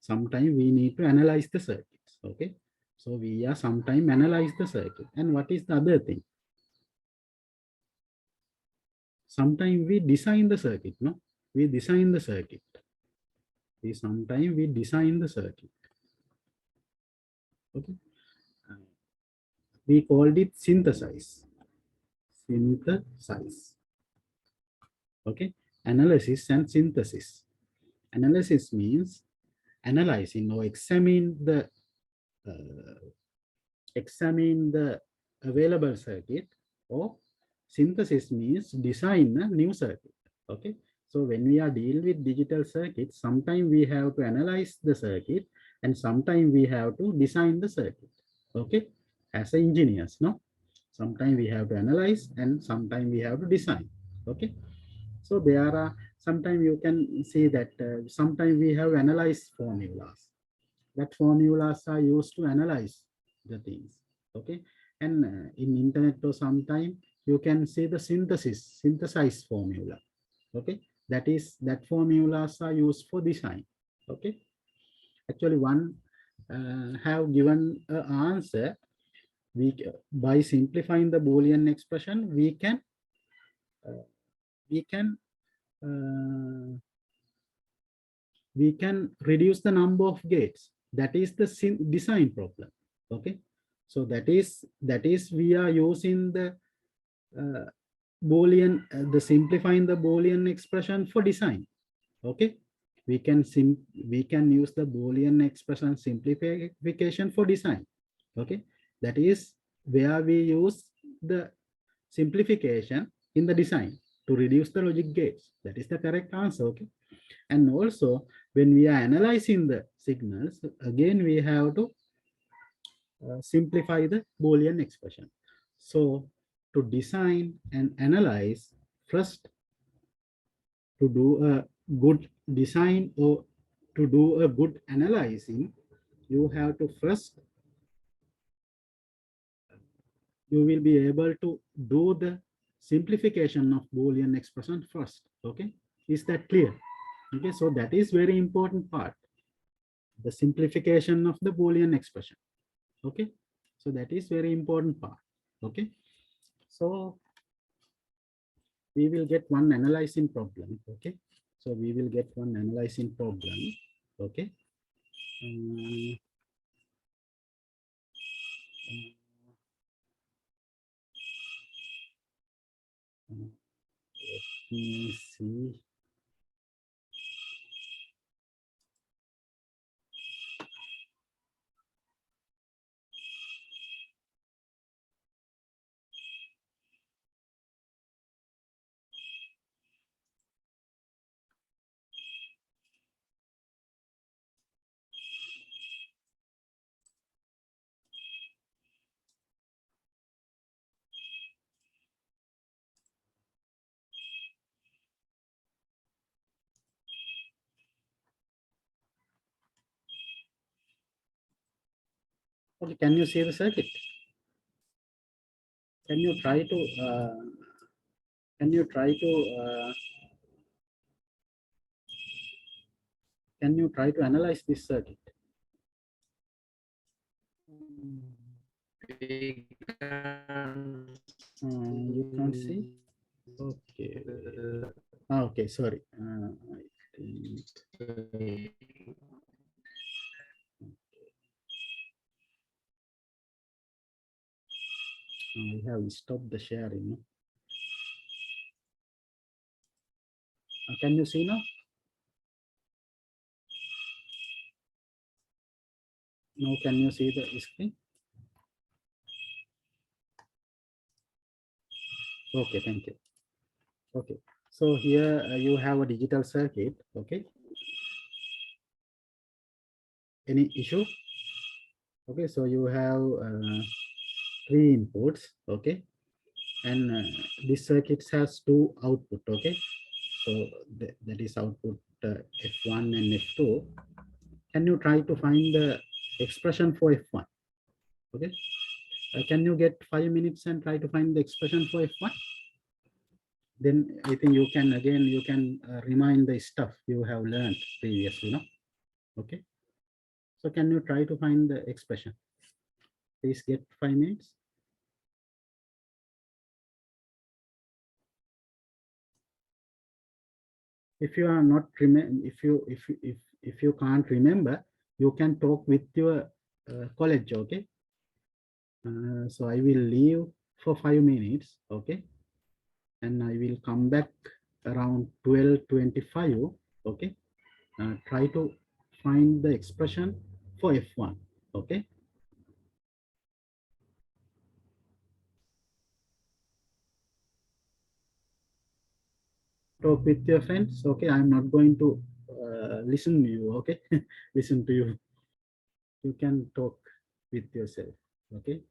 sometime we need to analyze the circuits. Okay, so we are sometime analyze the circuit. And what is the other thing? Sometimes we design the circuit. No, we design the circuit. Sometimes we design the circuit. Okay, we called it synthesize. Synthesize. Okay, analysis and synthesis. Analysis means analyzing or examine the available circuit, or synthesis means design a new circuit. Okay, so when we are dealing with digital circuits, sometimes we have to analyze the circuit and sometimes we have to design the circuit. Okay, as engineers, no, sometimes we have to analyze and sometimes we have to design. Okay, so there are sometimes you can see that sometimes we have analyzed formulas. That formulas are used to analyze the things. Okay, and in internet or sometime you can see the synthesize formula. Okay, that formulas are used for design. Okay, actually one have given an answer. By simplifying the Boolean expression, uh, we can uh, we can reduce the number of gates. That is the design problem. Okay, So that is we are using the Boolean, the simplifying the Boolean expression for design. Okay, we can use the Boolean expression simplification for design. Okay, that is where we use the simplification in the design to reduce the logic gates. That is the correct answer. Okay, and also when we are analyzing the signals, again we have to simplify the Boolean expression. So to design and analyze, first to do a good design or to do a good analyzing, you have to first, you will be able to do the simplification of Boolean expression first. Okay, is that clear? Okay, so that is very important part, the simplification of the Boolean expression. Okay, so that is very important part. Okay, so we will get one analyzing problem. Okay, so we will get one analyzing problem. Okay, let me see. Okay, can you see the circuit? Can you try to can you try to can you try to analyze this circuit? You can't see. Okay. Okay, sorry. I think I have stopped the sharing. Can you see now? Now can you see the screen? Okay, thank you. Okay, so here you have a digital circuit. Okay, any issue? Okay, so you have three inputs. Okay, and this circuit has two output. Okay, so that is output F1 and F2. Can you try to find the expression for F1? Okay, can you get 5 minutes and try to find the expression for F1? Then I think you can again, you can remind the stuff you have learned previously, no? Okay. So can you try to find the expression? Please get 5 minutes. If you are not if you can't remember, you can talk with your college. Okay. So I will leave for 5 minutes. Okay. And I will come back around 12:25. Okay. Try to find the expression for F1. Okay. Talk with your friends. Okay. I'm not going to listen to you. Okay. Listen to you. You can talk with yourself. Okay.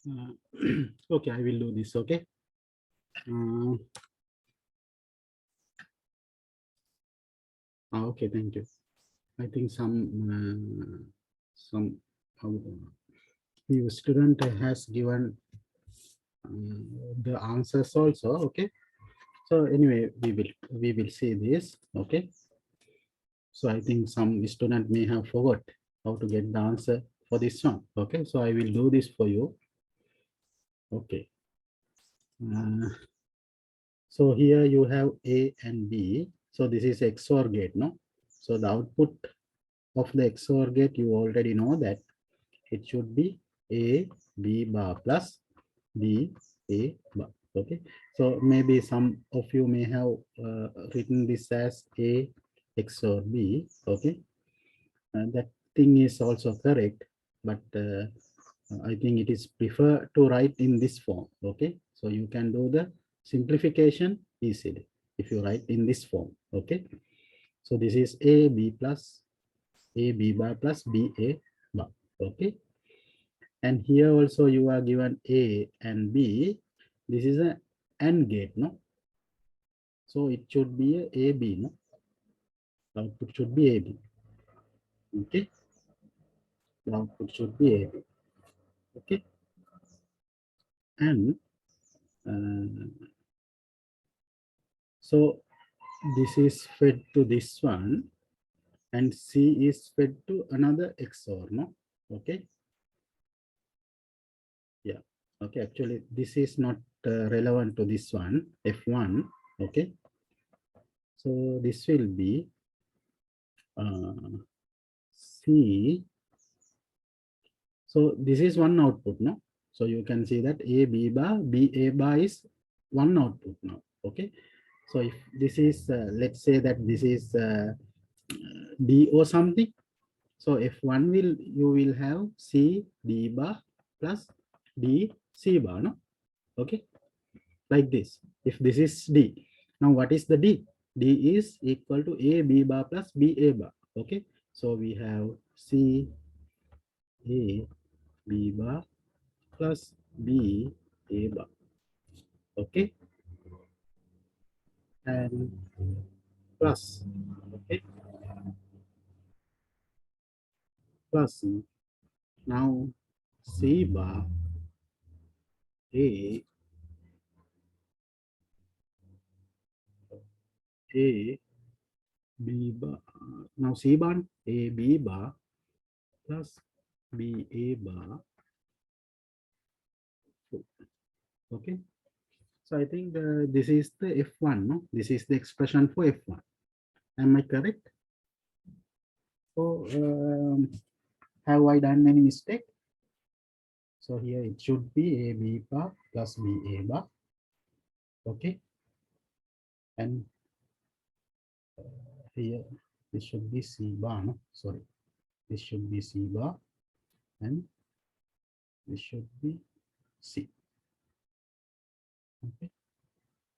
Okay, I will do this. Okay. Okay, thank you. I think some the student has given the answers also. Okay. So anyway, we will see this. Okay. So I think some student may have forgot how to get the answer for this one. Okay. So I will do this for you. Okay. So here you have A and B. So this is XOR gate, no? So the output of the XOR gate, you already know that it should be A, B bar plus B, A bar. Okay. So maybe some of you may have written this as A XOR B. Okay. That thing is also correct, but I think it is prefer to write in this form. Okay. So you can do the simplification easily if you write in this form. Okay. So this is A B plus A B bar plus B A bar. Okay. And here also you are given A and B. This is a AND gate, no? So it should be a AB, no? Output should be AB. Okay. The output should be AB. Okay. And so this is fed to this one, and C is fed to another XOR, no? Okay. Yeah. Okay. Actually, this is not relevant to this one, F1. Okay. So this will be C. So this is one output, no? So you can see that A B bar, B A bar is one output now. Okay. So if this is, let's say that this is D or something. So F1 will, you will have C D bar plus D C bar, no? Okay. Like this. If this is D. Now what is the D? D is equal to A B bar plus B A bar. Okay. So we have C A B bar plus B A bar. Okay. And plus. Okay. Plus. Now C bar A A B bar. Now C bar A B bar plus B A bar. Okay. So I think this is the F1. No, this is the expression for F1. Am I correct? So have I done any mistake? So here it should be A B bar plus B A bar. Okay. And here this should be C bar. No, sorry. This should be C bar and this should be C. Okay.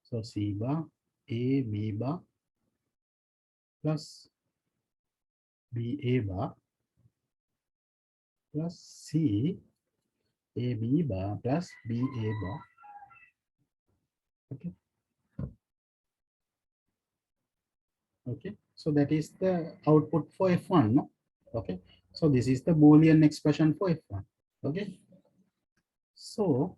So C bar A B bar plus B A bar plus C A B bar plus B A bar. Okay. Okay. So that is the output for F1. No? Okay. So this is the Boolean expression for F1. Okay. So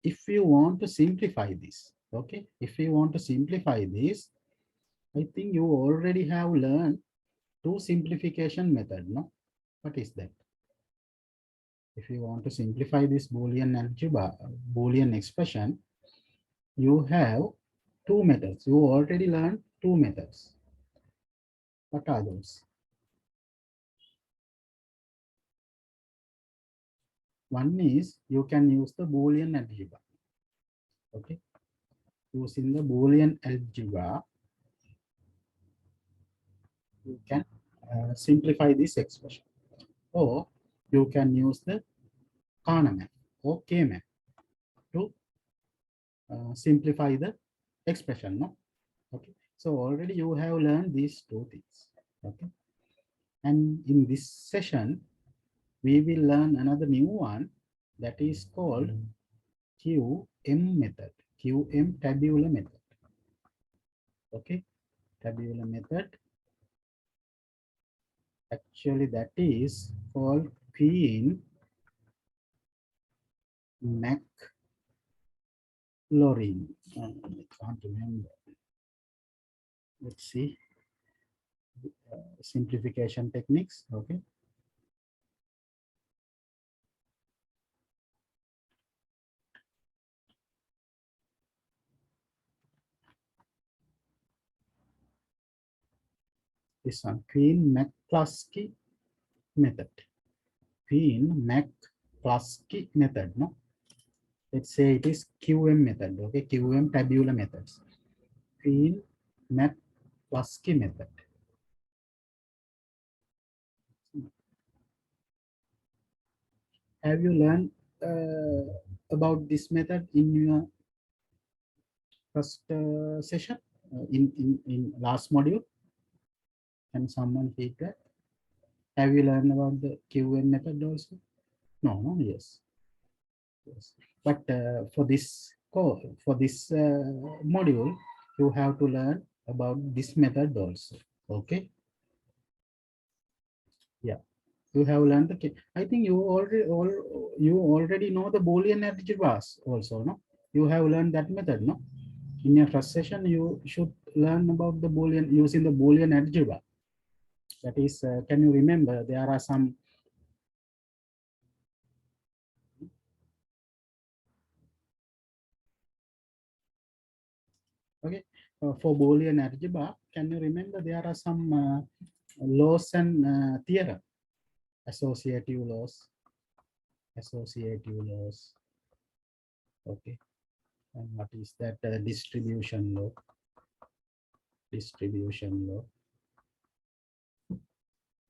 if you want to simplify this, okay, if you want to simplify this, I think you already have learned two simplification method, no? What is that? If you want to simplify this Boolean algebra, Boolean expression, you have two methods. You already learned two methods. What are those? One is you can use the Boolean algebra. Okay. Using the Boolean algebra, you can simplify this expression. Or you can use the Kana map or K map to simplify the expression. No? Okay. So already you have learned these two things. Okay. And in this session, we will learn another new one that is called QM method, QM tabular method. Okay, tabular method. Actually, that is called Queen McLaurin. I can't remember. Let's see. Simplification techniques. Okay. This one, Queen McCluskey method. Queen McCluskey method. No, let's say it is QM method. Okay, QM tabular methods. Queen McCluskey method. Have you learned about this method in your first session in last module? Can someone feedback? Have you learned about the QM method also? No, no, yes. Yes. But for this module, you have to learn about this method also. Okay. Yeah. You have learned I think you already know the Boolean algebras also, no? You have learned that method, no? In your first session, you should learn about the Boolean using the Boolean algebra. That is, can you remember there are some okay for Boolean algebra? Can you remember there are some laws and theorem, associative laws, associative laws. Okay, and what is that distribution law? Distribution law.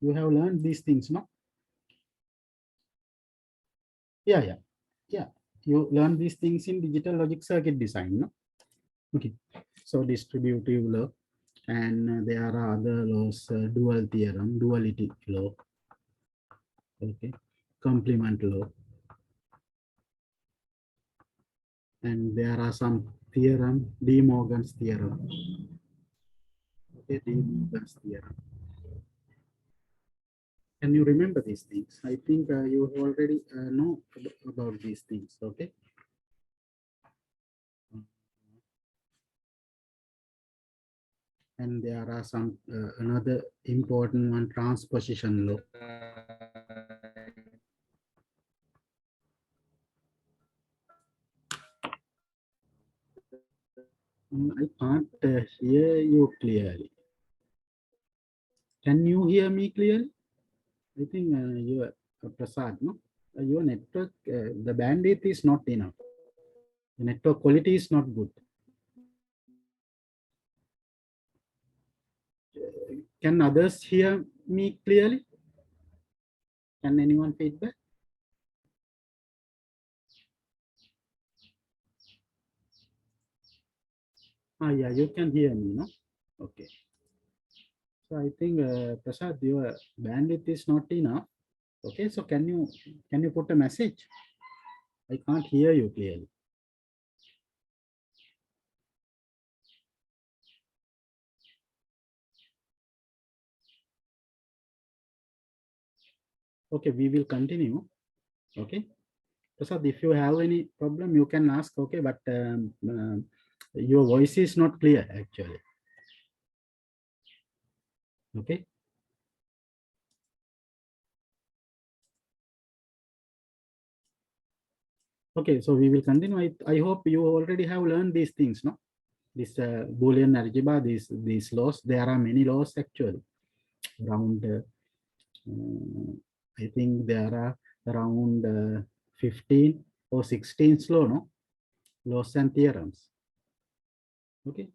You have learned these things, no? Yeah, yeah, yeah. You learn these things in digital logic circuit design, no? Okay. So distributive law, and there are other laws, dual theorem, duality law. Okay, complement law, and there are some theorem, Demorgans theorem. Okay, Demogens Theorem. Can you remember these things? I think you already know about these things. Okay. And there are some another important one, transposition law. I can't hear you clearly. Can you hear me clearly? I think your Prasad, no? Your network, the bandwidth is not enough. The network quality is not good. Can others hear me clearly? Can anyone feedback? Ah, yeah, you can hear me, no? Okay. So I think Prasad, your bandwidth is not enough. Okay, so can you put a message? I can't hear you clearly. Okay, we will continue. Okay, Prasad, if you have any problem, you can ask. Okay, but your voice is not clear actually. Okay. Okay, so we will continue. I hope you already have learned these things, no? This Boolean algebra, these laws. There are many laws actually. Around, I think there are around 15 or 16 no? Laws and theorems. Okay.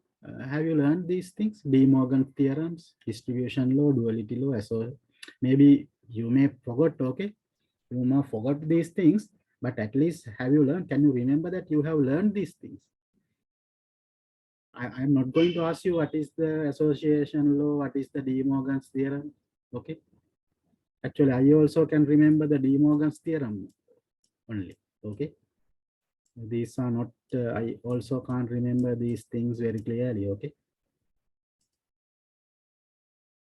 Have you learned these things? De Morgan theorems, distribution law, duality law. So maybe you may forgot. Okay, you may forgot these things, but at least have you learned? Can you remember that you have learned these things? I'm not going to ask you what is the association law, what is the De Morgan's theorem. Okay, Actually, I also can remember the Demorgans Theorem only. Okay. These are not, I also can't remember these things very clearly. Okay.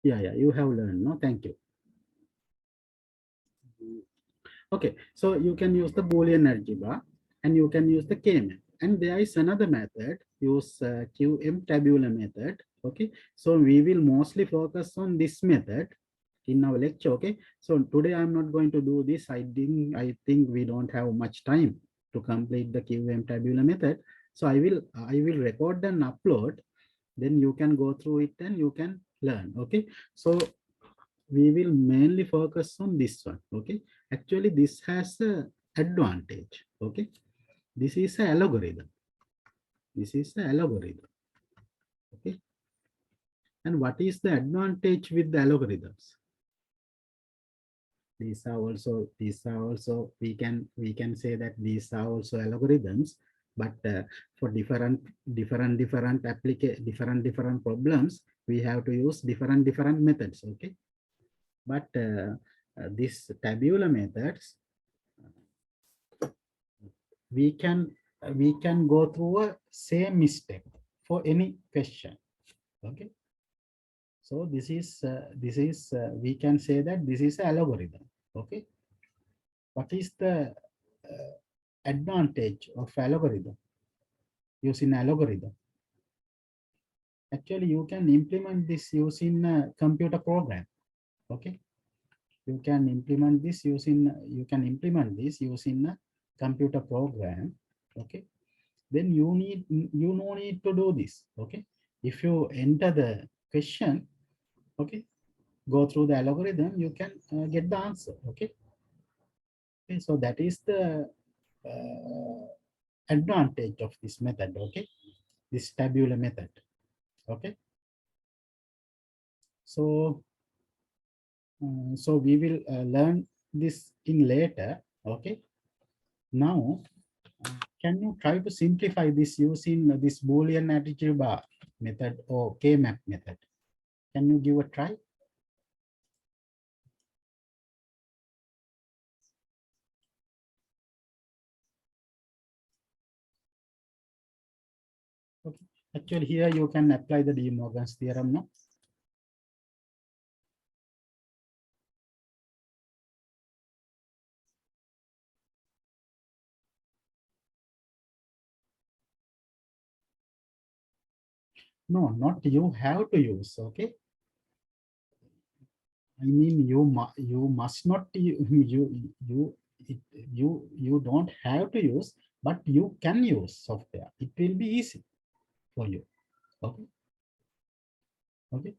Yeah, you have learned. No, thank you. Okay, so you can use the Boolean algebra and you can use the K-map. And there is another method, use QM tabular method. Okay, so we will mostly focus on this method in our lecture. Okay, so today I'm not going to do this. I think we don't have much time to complete the QM tabular method. So I will record and upload. Then you can go through it and you can learn. Okay, so we will mainly focus on this one. Okay, actually this has a advantage. Okay, this is a algorithm. This is a algorithm. Okay, and what is the advantage with the algorithms? These are also we can say that these are also algorithms, but for different problems we have to use different methods. Okay, but this tabular methods, we can go through a same step for any question. Okay, so this is we can say that this is an algorithm. Okay, what is the advantage of algorithm? Using algorithm, actually you can implement this using a computer program. Okay, you can implement this using a computer program. Okay, then you no need to do this. Okay, if you enter the question, okay, go through the algorithm, you can get the answer. Okay, okay, so that is the advantage of this method. Okay, this tabular method. Okay, so so we will learn this in later. Okay, now can you try to simplify this using this Boolean algebra method or K-map method? Can you give a try? Okay. Actually, here you can apply the Demorgans theorem. No? No, not you have to use. Okay. I mean, you must not you you don't have to use, but you can use software. It will be easy for you. Okay. Okay.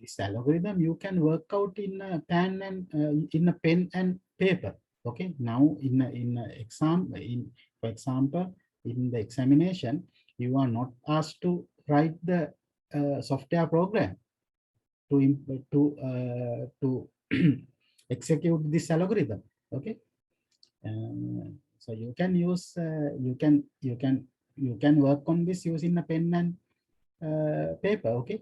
This algorithm you can work out in a pen and paper. Okay, now for example, in the examination you are not asked to write the software program to execute this algorithm. Okay, so you can use you can work on this using a pen and paper. Okay,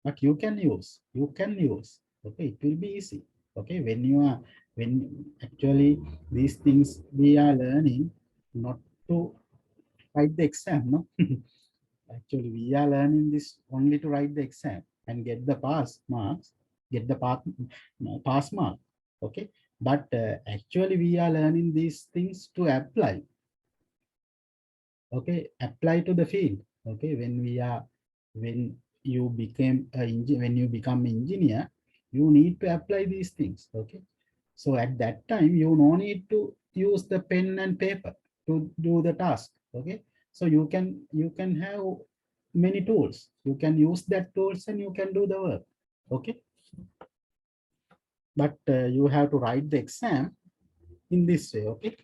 but you can use. Okay, it will be easy. Okay, when actually these things we are learning not to write the exam. No, actually we are learning this only to write the exam and get the pass mark. Okay, but actually we are learning these things to apply. Okay, apply to the field. Okay, when you when you become engineer, you need to apply these things. Okay, so at that time you no need to use the pen and paper to do the task. Okay, so you can have many tools. You can use that tools and you can do the work. Okay, but you have to write the exam in this way. Okay.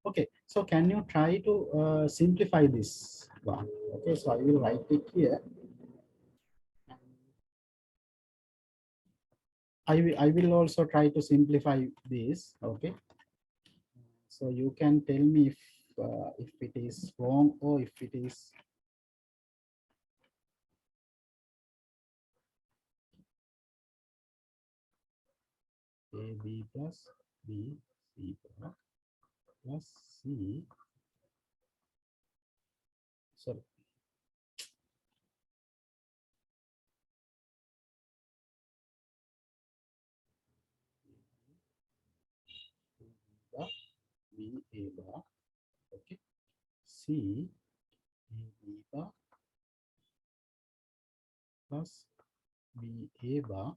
Okay, so can you try to simplify this one? Okay, so I will write it here. I will also try to simplify this. Okay, so you can tell me if it is wrong or if it is AB plus B C bar plus C, sorry, B A bar, okay, C A B bar plus B A bar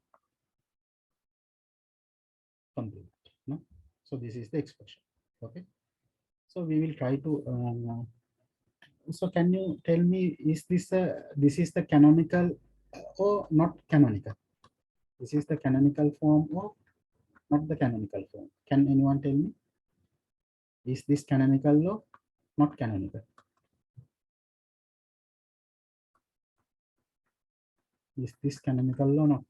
complete. No, so this is the expression. Okay, so we will try to. So can you tell me, is this is the canonical or not canonical? This is the canonical form or not the canonical form? Can anyone tell me? Is this canonical or not canonical? Is this canonical or not?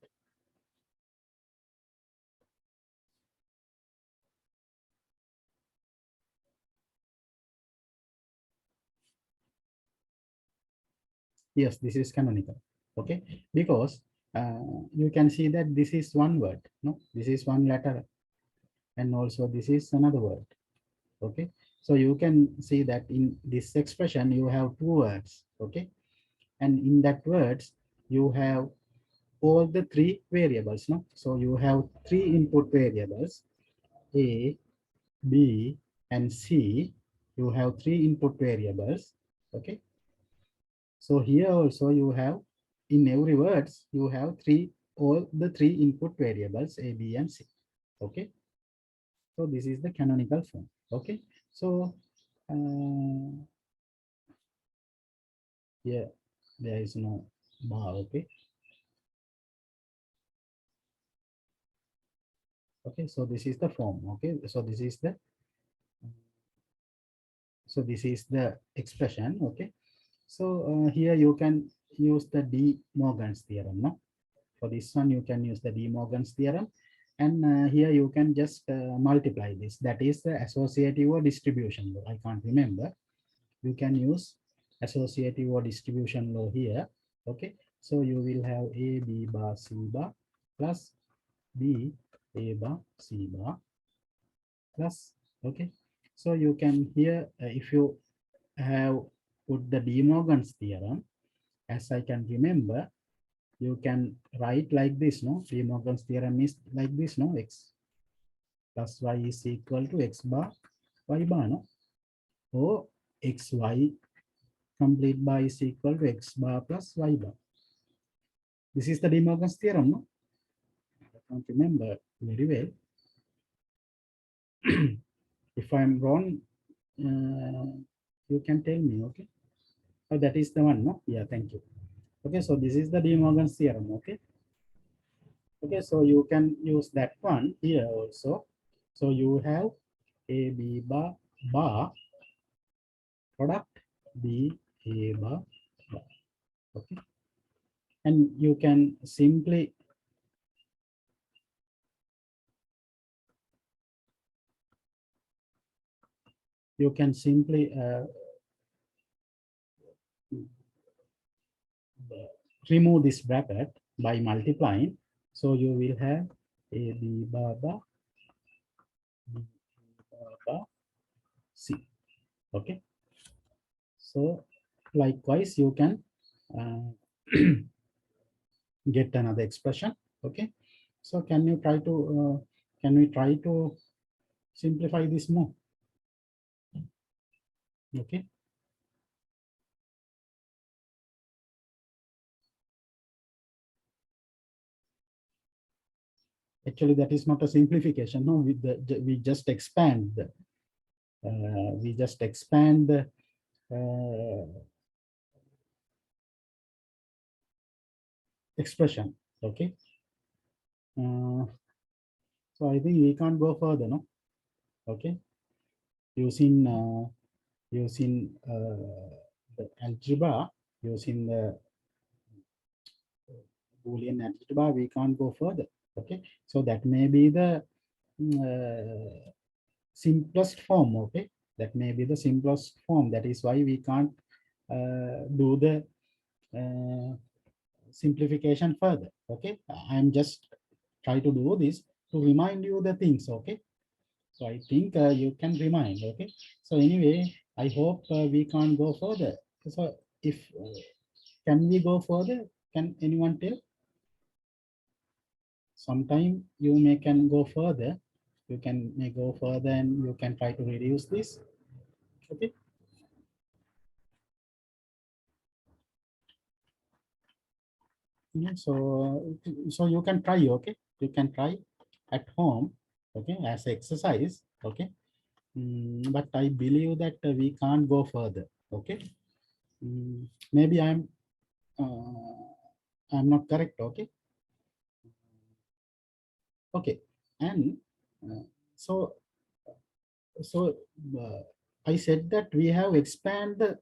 Yes, this is canonical. Okay, because you can see that this is one word. No, this is one letter, and also this is another word. Okay, so you can see that in this expression you have two words. Okay, and in that words you have all the three variables. No, so you have three input variables, A, B, and C. You have three input variables. Okay, so here also you have, in every words you have all the three input variables A, B, and C. Okay, so this is the canonical form. Okay, so yeah, there is no bar. Okay, okay, so this is the form. Okay, so this is the expression. Okay, so here you can use the Demorgans theorem. No, for this one you can use the Demorgans theorem, and here you can just multiply this. That is the associative or distribution law. I can't remember. You can use associative or distribution law here. Okay, so you will have A B bar C bar plus B A bar C bar plus. Okay, so you can here if you have put the Demorgans theorem, as I can remember, you can write like this. No, Demorgans theorem is like this. No, x plus y is equal to x bar y bar. No, or xy complete bar is equal to x bar plus y bar. This is the Demorgans theorem. No, I can't remember very well. If I'm wrong, you can tell me. Okay, oh, that is the one. No, yeah, thank you. Okay, so this is the Demorgans theorem. Okay, okay, so you can use that one here also. So you have A B bar product B A bar. Okay, and you can simply remove this bracket by multiplying. So you will have A B bar B bar C. Okay, so likewise you can get another expression. Okay, so can you try to can we try to simplify this more? Okay, actually that is not a simplification. No, we just expand the expression. Okay, so I think we can't go further. No, okay, using the algebra, using the Boolean algebra, we can't go further. Okay, so that may be the simplest form. Okay, that may be the simplest form. That is why we can't do the simplification further. Okay, I'm just try to do this to remind you the things, okay? So I think you can remind, okay? So anyway, I hope we can't go further. So if, can we go further? Can anyone tell? Sometime you can go further. You may go further and you can try to reduce this, okay? Yeah, so you can try, okay? You can try at home, okay, as exercise, okay? But I believe that we can't go further, okay? Maybe I'm not correct, okay? Okay, and uh, so so I said that we have expand the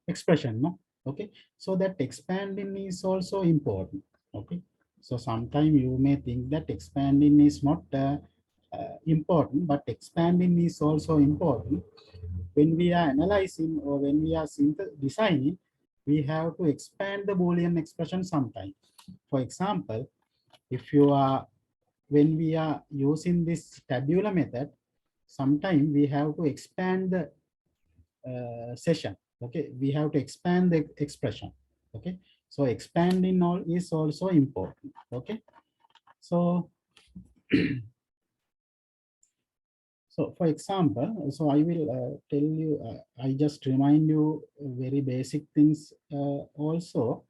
expression, no? Okay, so that expanding is also important, okay? So sometimes you may think that expanding is not important, but expanding is also important. When we are analyzing or when we are designing, we have to expand the Boolean expression sometime. For example, if you are, when we are using this tabular method, sometime we have to expand the session, okay? We have to expand the expression, okay? So expanding all is also important, okay? So so for example, so I will tell you, I just remind you very basic things also.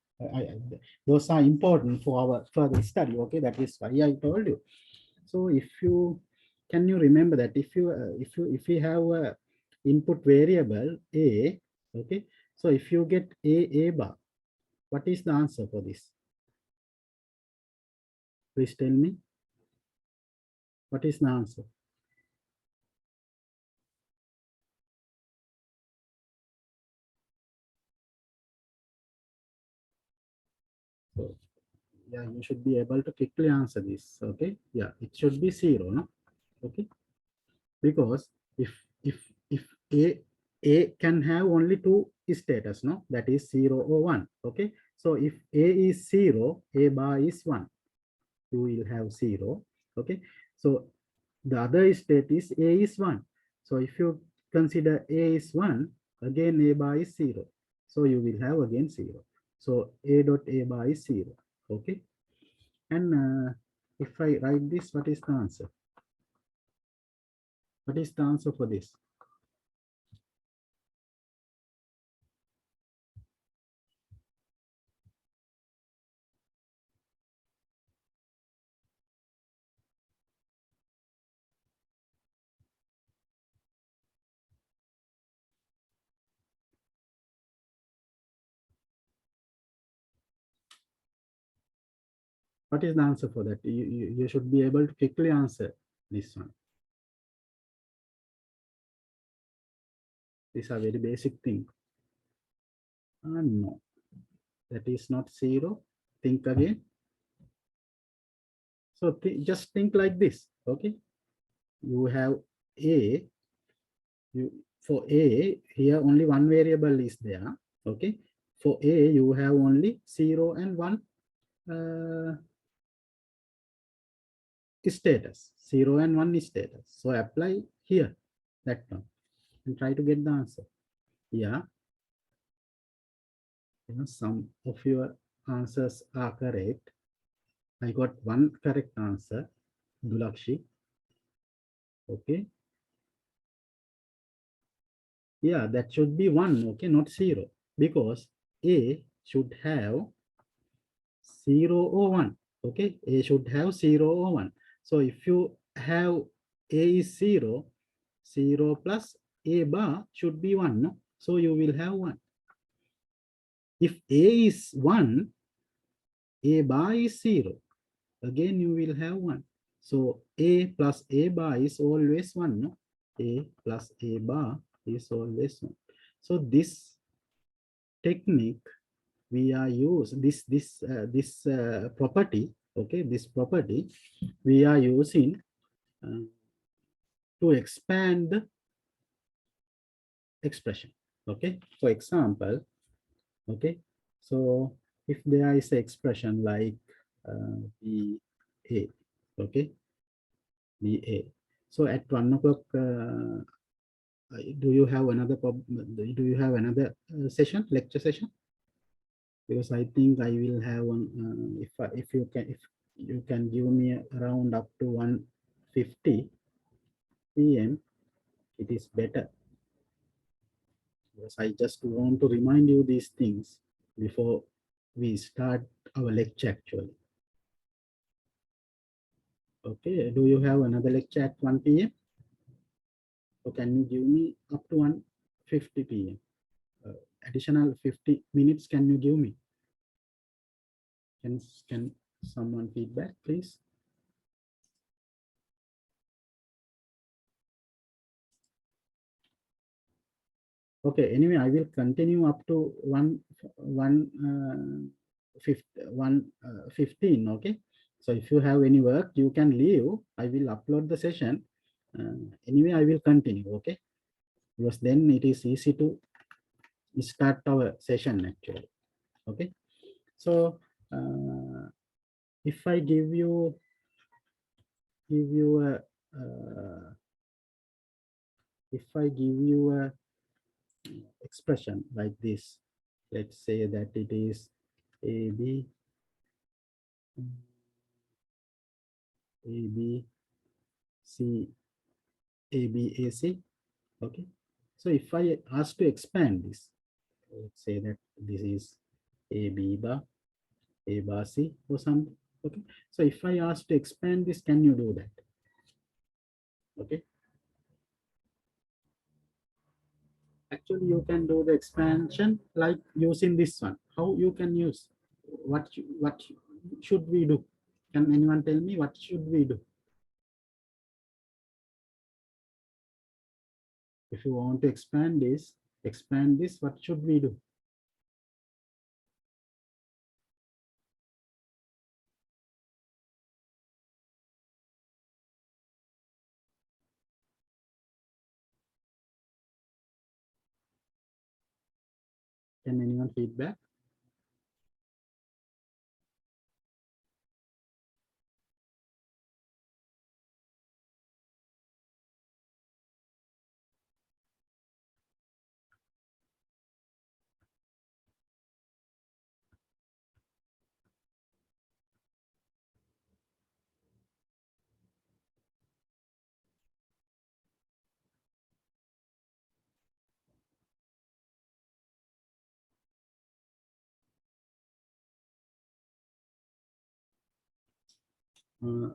Those are important for our further study, okay? That is why I told you. So if you, can you remember that if you have a input variable a, okay? So if you get a bar, what is the answer for this? Please tell me. What is the answer? So yeah, you should be able to quickly answer this, okay? Yeah, it should be 0, no? Okay, because if a can have only two status, no? That is 0 or 1, okay? So if a is 0, a bar is 1, you will have 0, okay? So the other state is a is 1. So if you consider a is 1, again a bar is 0, so you will have again 0. So a dot a bar is 0, okay? And if I write this, what is the answer? What is the answer for this? What is the answer for that? You should be able to quickly answer this one. These are very basic thing. No, that is not 0. Think again. So just think like this, okay? You have a, for a, here only one variable is there, okay? For a, you have only 0 and 1 status, 0 and 1 status. So apply here that one and try to get the answer. Yeah, some of your answers are correct. I got one correct answer, Dulakshi. Okay. Yeah, that should be 1, okay, not 0, because A should have 0 or 1, okay? A should have 0 or 1. So if you have A is 0, 0 plus A bar should be 1, no? So you will have 1. If A is 1, A bar is 0, again you will have 1. So A plus A bar is always 1, no? A plus A bar is always 1. So this technique we are use this property, okay, this property we are using to expand the expression, okay? For example, okay, so if there is an expression like BA, okay, BA. So at 1 o'clock, do you have another session, lecture session? Because I think I will have one. If you can give me around up to 1:50 p.m., it is better. Because I just want to remind you these things before we start our lecture actually. Okay, do you have another lecture at 1 p.m.? Or can you give me up to 1:50 p.m.? Additional 50 minutes can you give me? Can someone feedback, please? Okay, anyway, I will continue up to 15, okay? So if you have any work, you can leave. I will upload the session. Anyway, I will continue, okay? Because then it is easy to start our session actually, okay? So if I give you a expression like this, let's say that it is A B C A B A C, okay? So if I ask to expand this, let's say that this is A bar C or something, okay? So if I ask to expand this, can you do that? Okay. Actually, you can do the expansion like using this one. How you can use? What should we do? Can anyone tell me what should we do? If you want to expand this, what should we do? Can anyone feedback?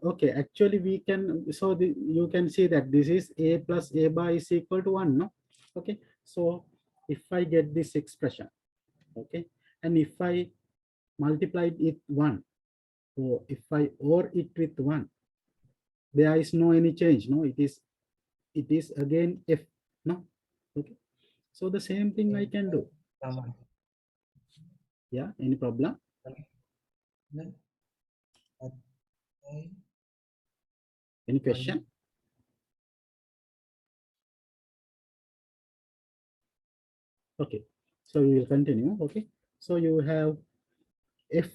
Okay, actually we can, so you can see that this is A plus A bar is equal to 1, no? Okay, so if I get this expression, okay, and if I multiply it 1, or if I OR it with 1, there is no any change, no? It is again F, no? Okay, so the same thing I can do. Yeah, any problem? Any question? Okay, so we will continue. Okay, so you have F.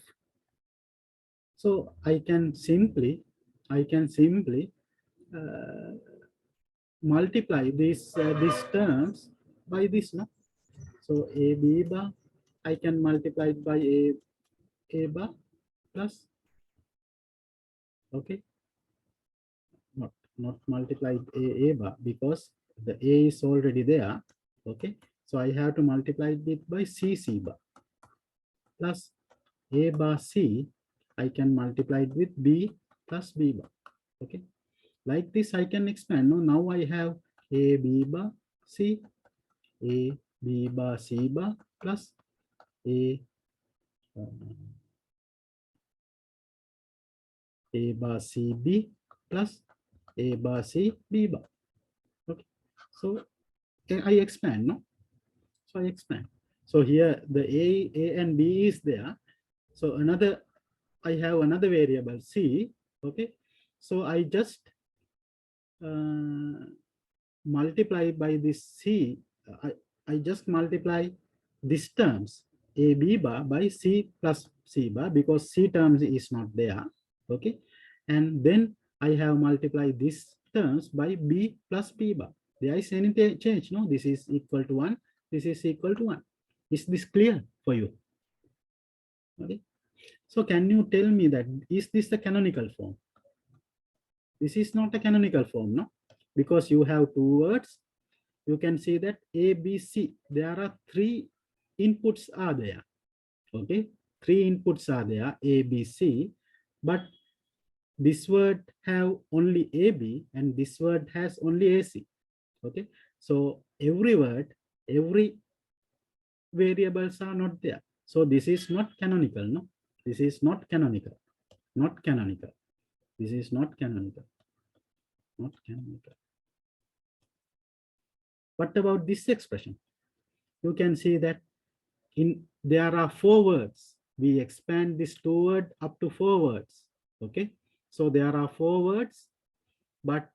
So I can simply uh, multiply these terms by this, no? So A B bar, I can multiply it by A bar plus, okay, not multiply A bar because the A is already there, okay? So I have to multiply it by C bar plus A bar C, I can multiply it with B plus B bar, okay? Like this, I can expand. No, now I have A B bar C, A B bar C bar plus A A bar C B plus A bar C B bar. Okay, so I expand, no? So I expand. So here the A and B is there. So I have another variable C. Okay, so I just multiply by this C. I just multiply these terms AB bar by C plus C bar because C terms is not there. Okay. And then I have multiplied these terms by B plus B bar. There is any change? No, this is equal to 1. This is equal to 1. Is this clear for you? Okay. So can you tell me that is this the canonical form? This is not a canonical form, no? Because you have two words. You can see that A, B, C. There are three inputs are there. Okay. Three inputs are there, A, B, C. But this word have only AB and this word has only AC. Okay. So every word, every variables are not there. So this is not canonical, no? This is not canonical. Not canonical. This is not canonical. Not canonical. What about this expression? You can see that there are four words. We expand this two word up to four words. Okay. So there are four words, but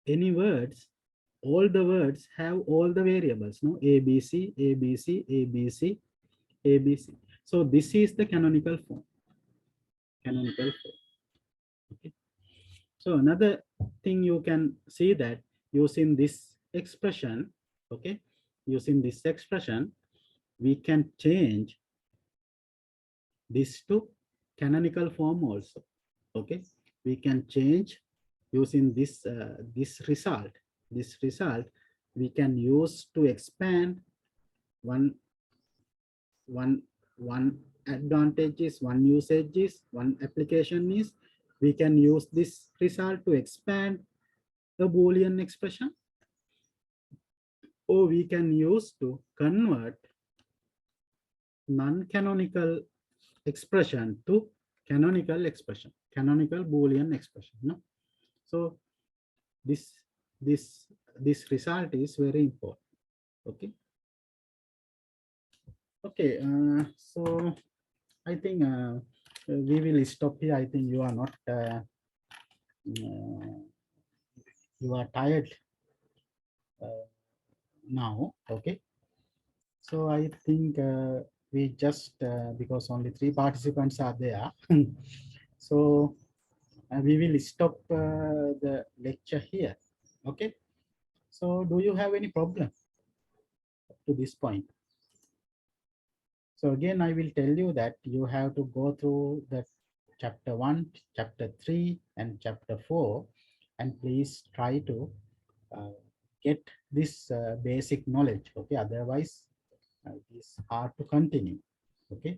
any words, all the words have all the variables, no? A, B, C, A, B, C, A, B, C, A, B, C. So this is the canonical form. Canonical form. Okay. So another thing you can see that using this expression, okay, using this expression, we can change this to canonical form also. Okay, we can change using this this result. This result we can use to expand one advantage is, one usage is, one application is, we can use this result to expand a Boolean expression, or we can use to convert non-canonical expression to canonical expression, canonical Boolean expression. No, so this this result is very important. Okay. Okay. So I think we will stop here. I think you are not you are tired now. Okay. So I think we just because only 3 participants are there. So we will stop the lecture here. Okay. So do you have any problem up to this point? So again, I will tell you that you have to go through the chapter 1, chapter 3, and chapter 4, and please try to get this basic knowledge. Okay, otherwise it is hard to continue. Okay,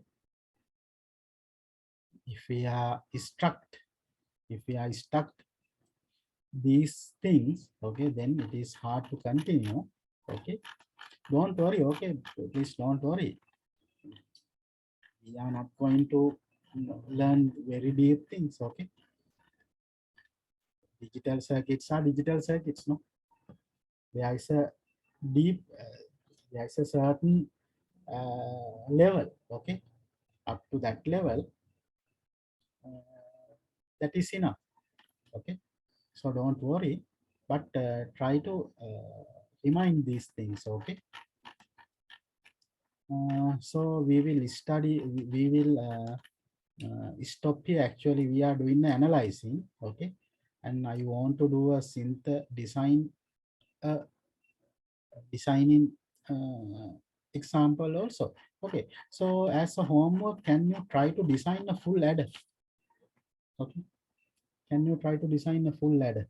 if we are stuck these things, okay, then it is hard to continue. Okay, don't worry. Okay, please don't worry. We are not going to learn very deep things. Okay, digital circuits are digital circuits. No, there is a deep, there is a certain level. Okay, up to that level, that is enough. Okay, so don't worry, but try to remind these things. Okay. So we will study. We will stop here. Actually, we are doing the analyzing. Okay, and I want to do a synth design, designing example also. Okay, so as a homework, can you try to design a full ladder? Okay, can you try to design a full ladder,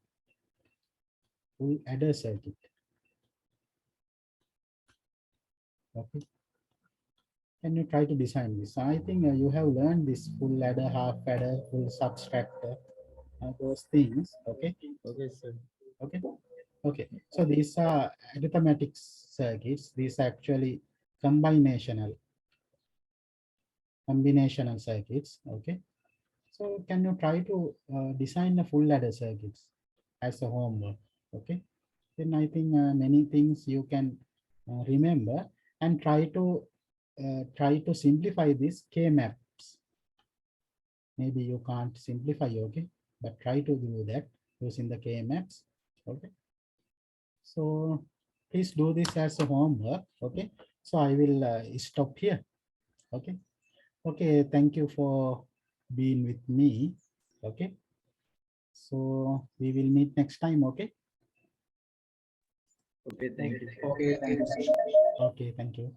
full adder circuit? Okay, can you try to design this? I think you have learned this full ladder, half adder, full subtractor, those things. Okay. Okay, sir. Okay. Okay. So these are arithmetic circuits. These are actually combinational circuits. Okay. So can you try to design a full ladder circuits as a homework? Okay. Then I think many things you can remember, and try to simplify this K maps. Maybe you can't simplify, okay, but try to do that using the K maps. Okay. So please do this as a homework. Okay. So I will stop here. Okay. Okay. Thank you for being with me. Okay. So we will meet next time. Okay. Okay, thank you. Okay, thank you, sir. Okay. Thank you.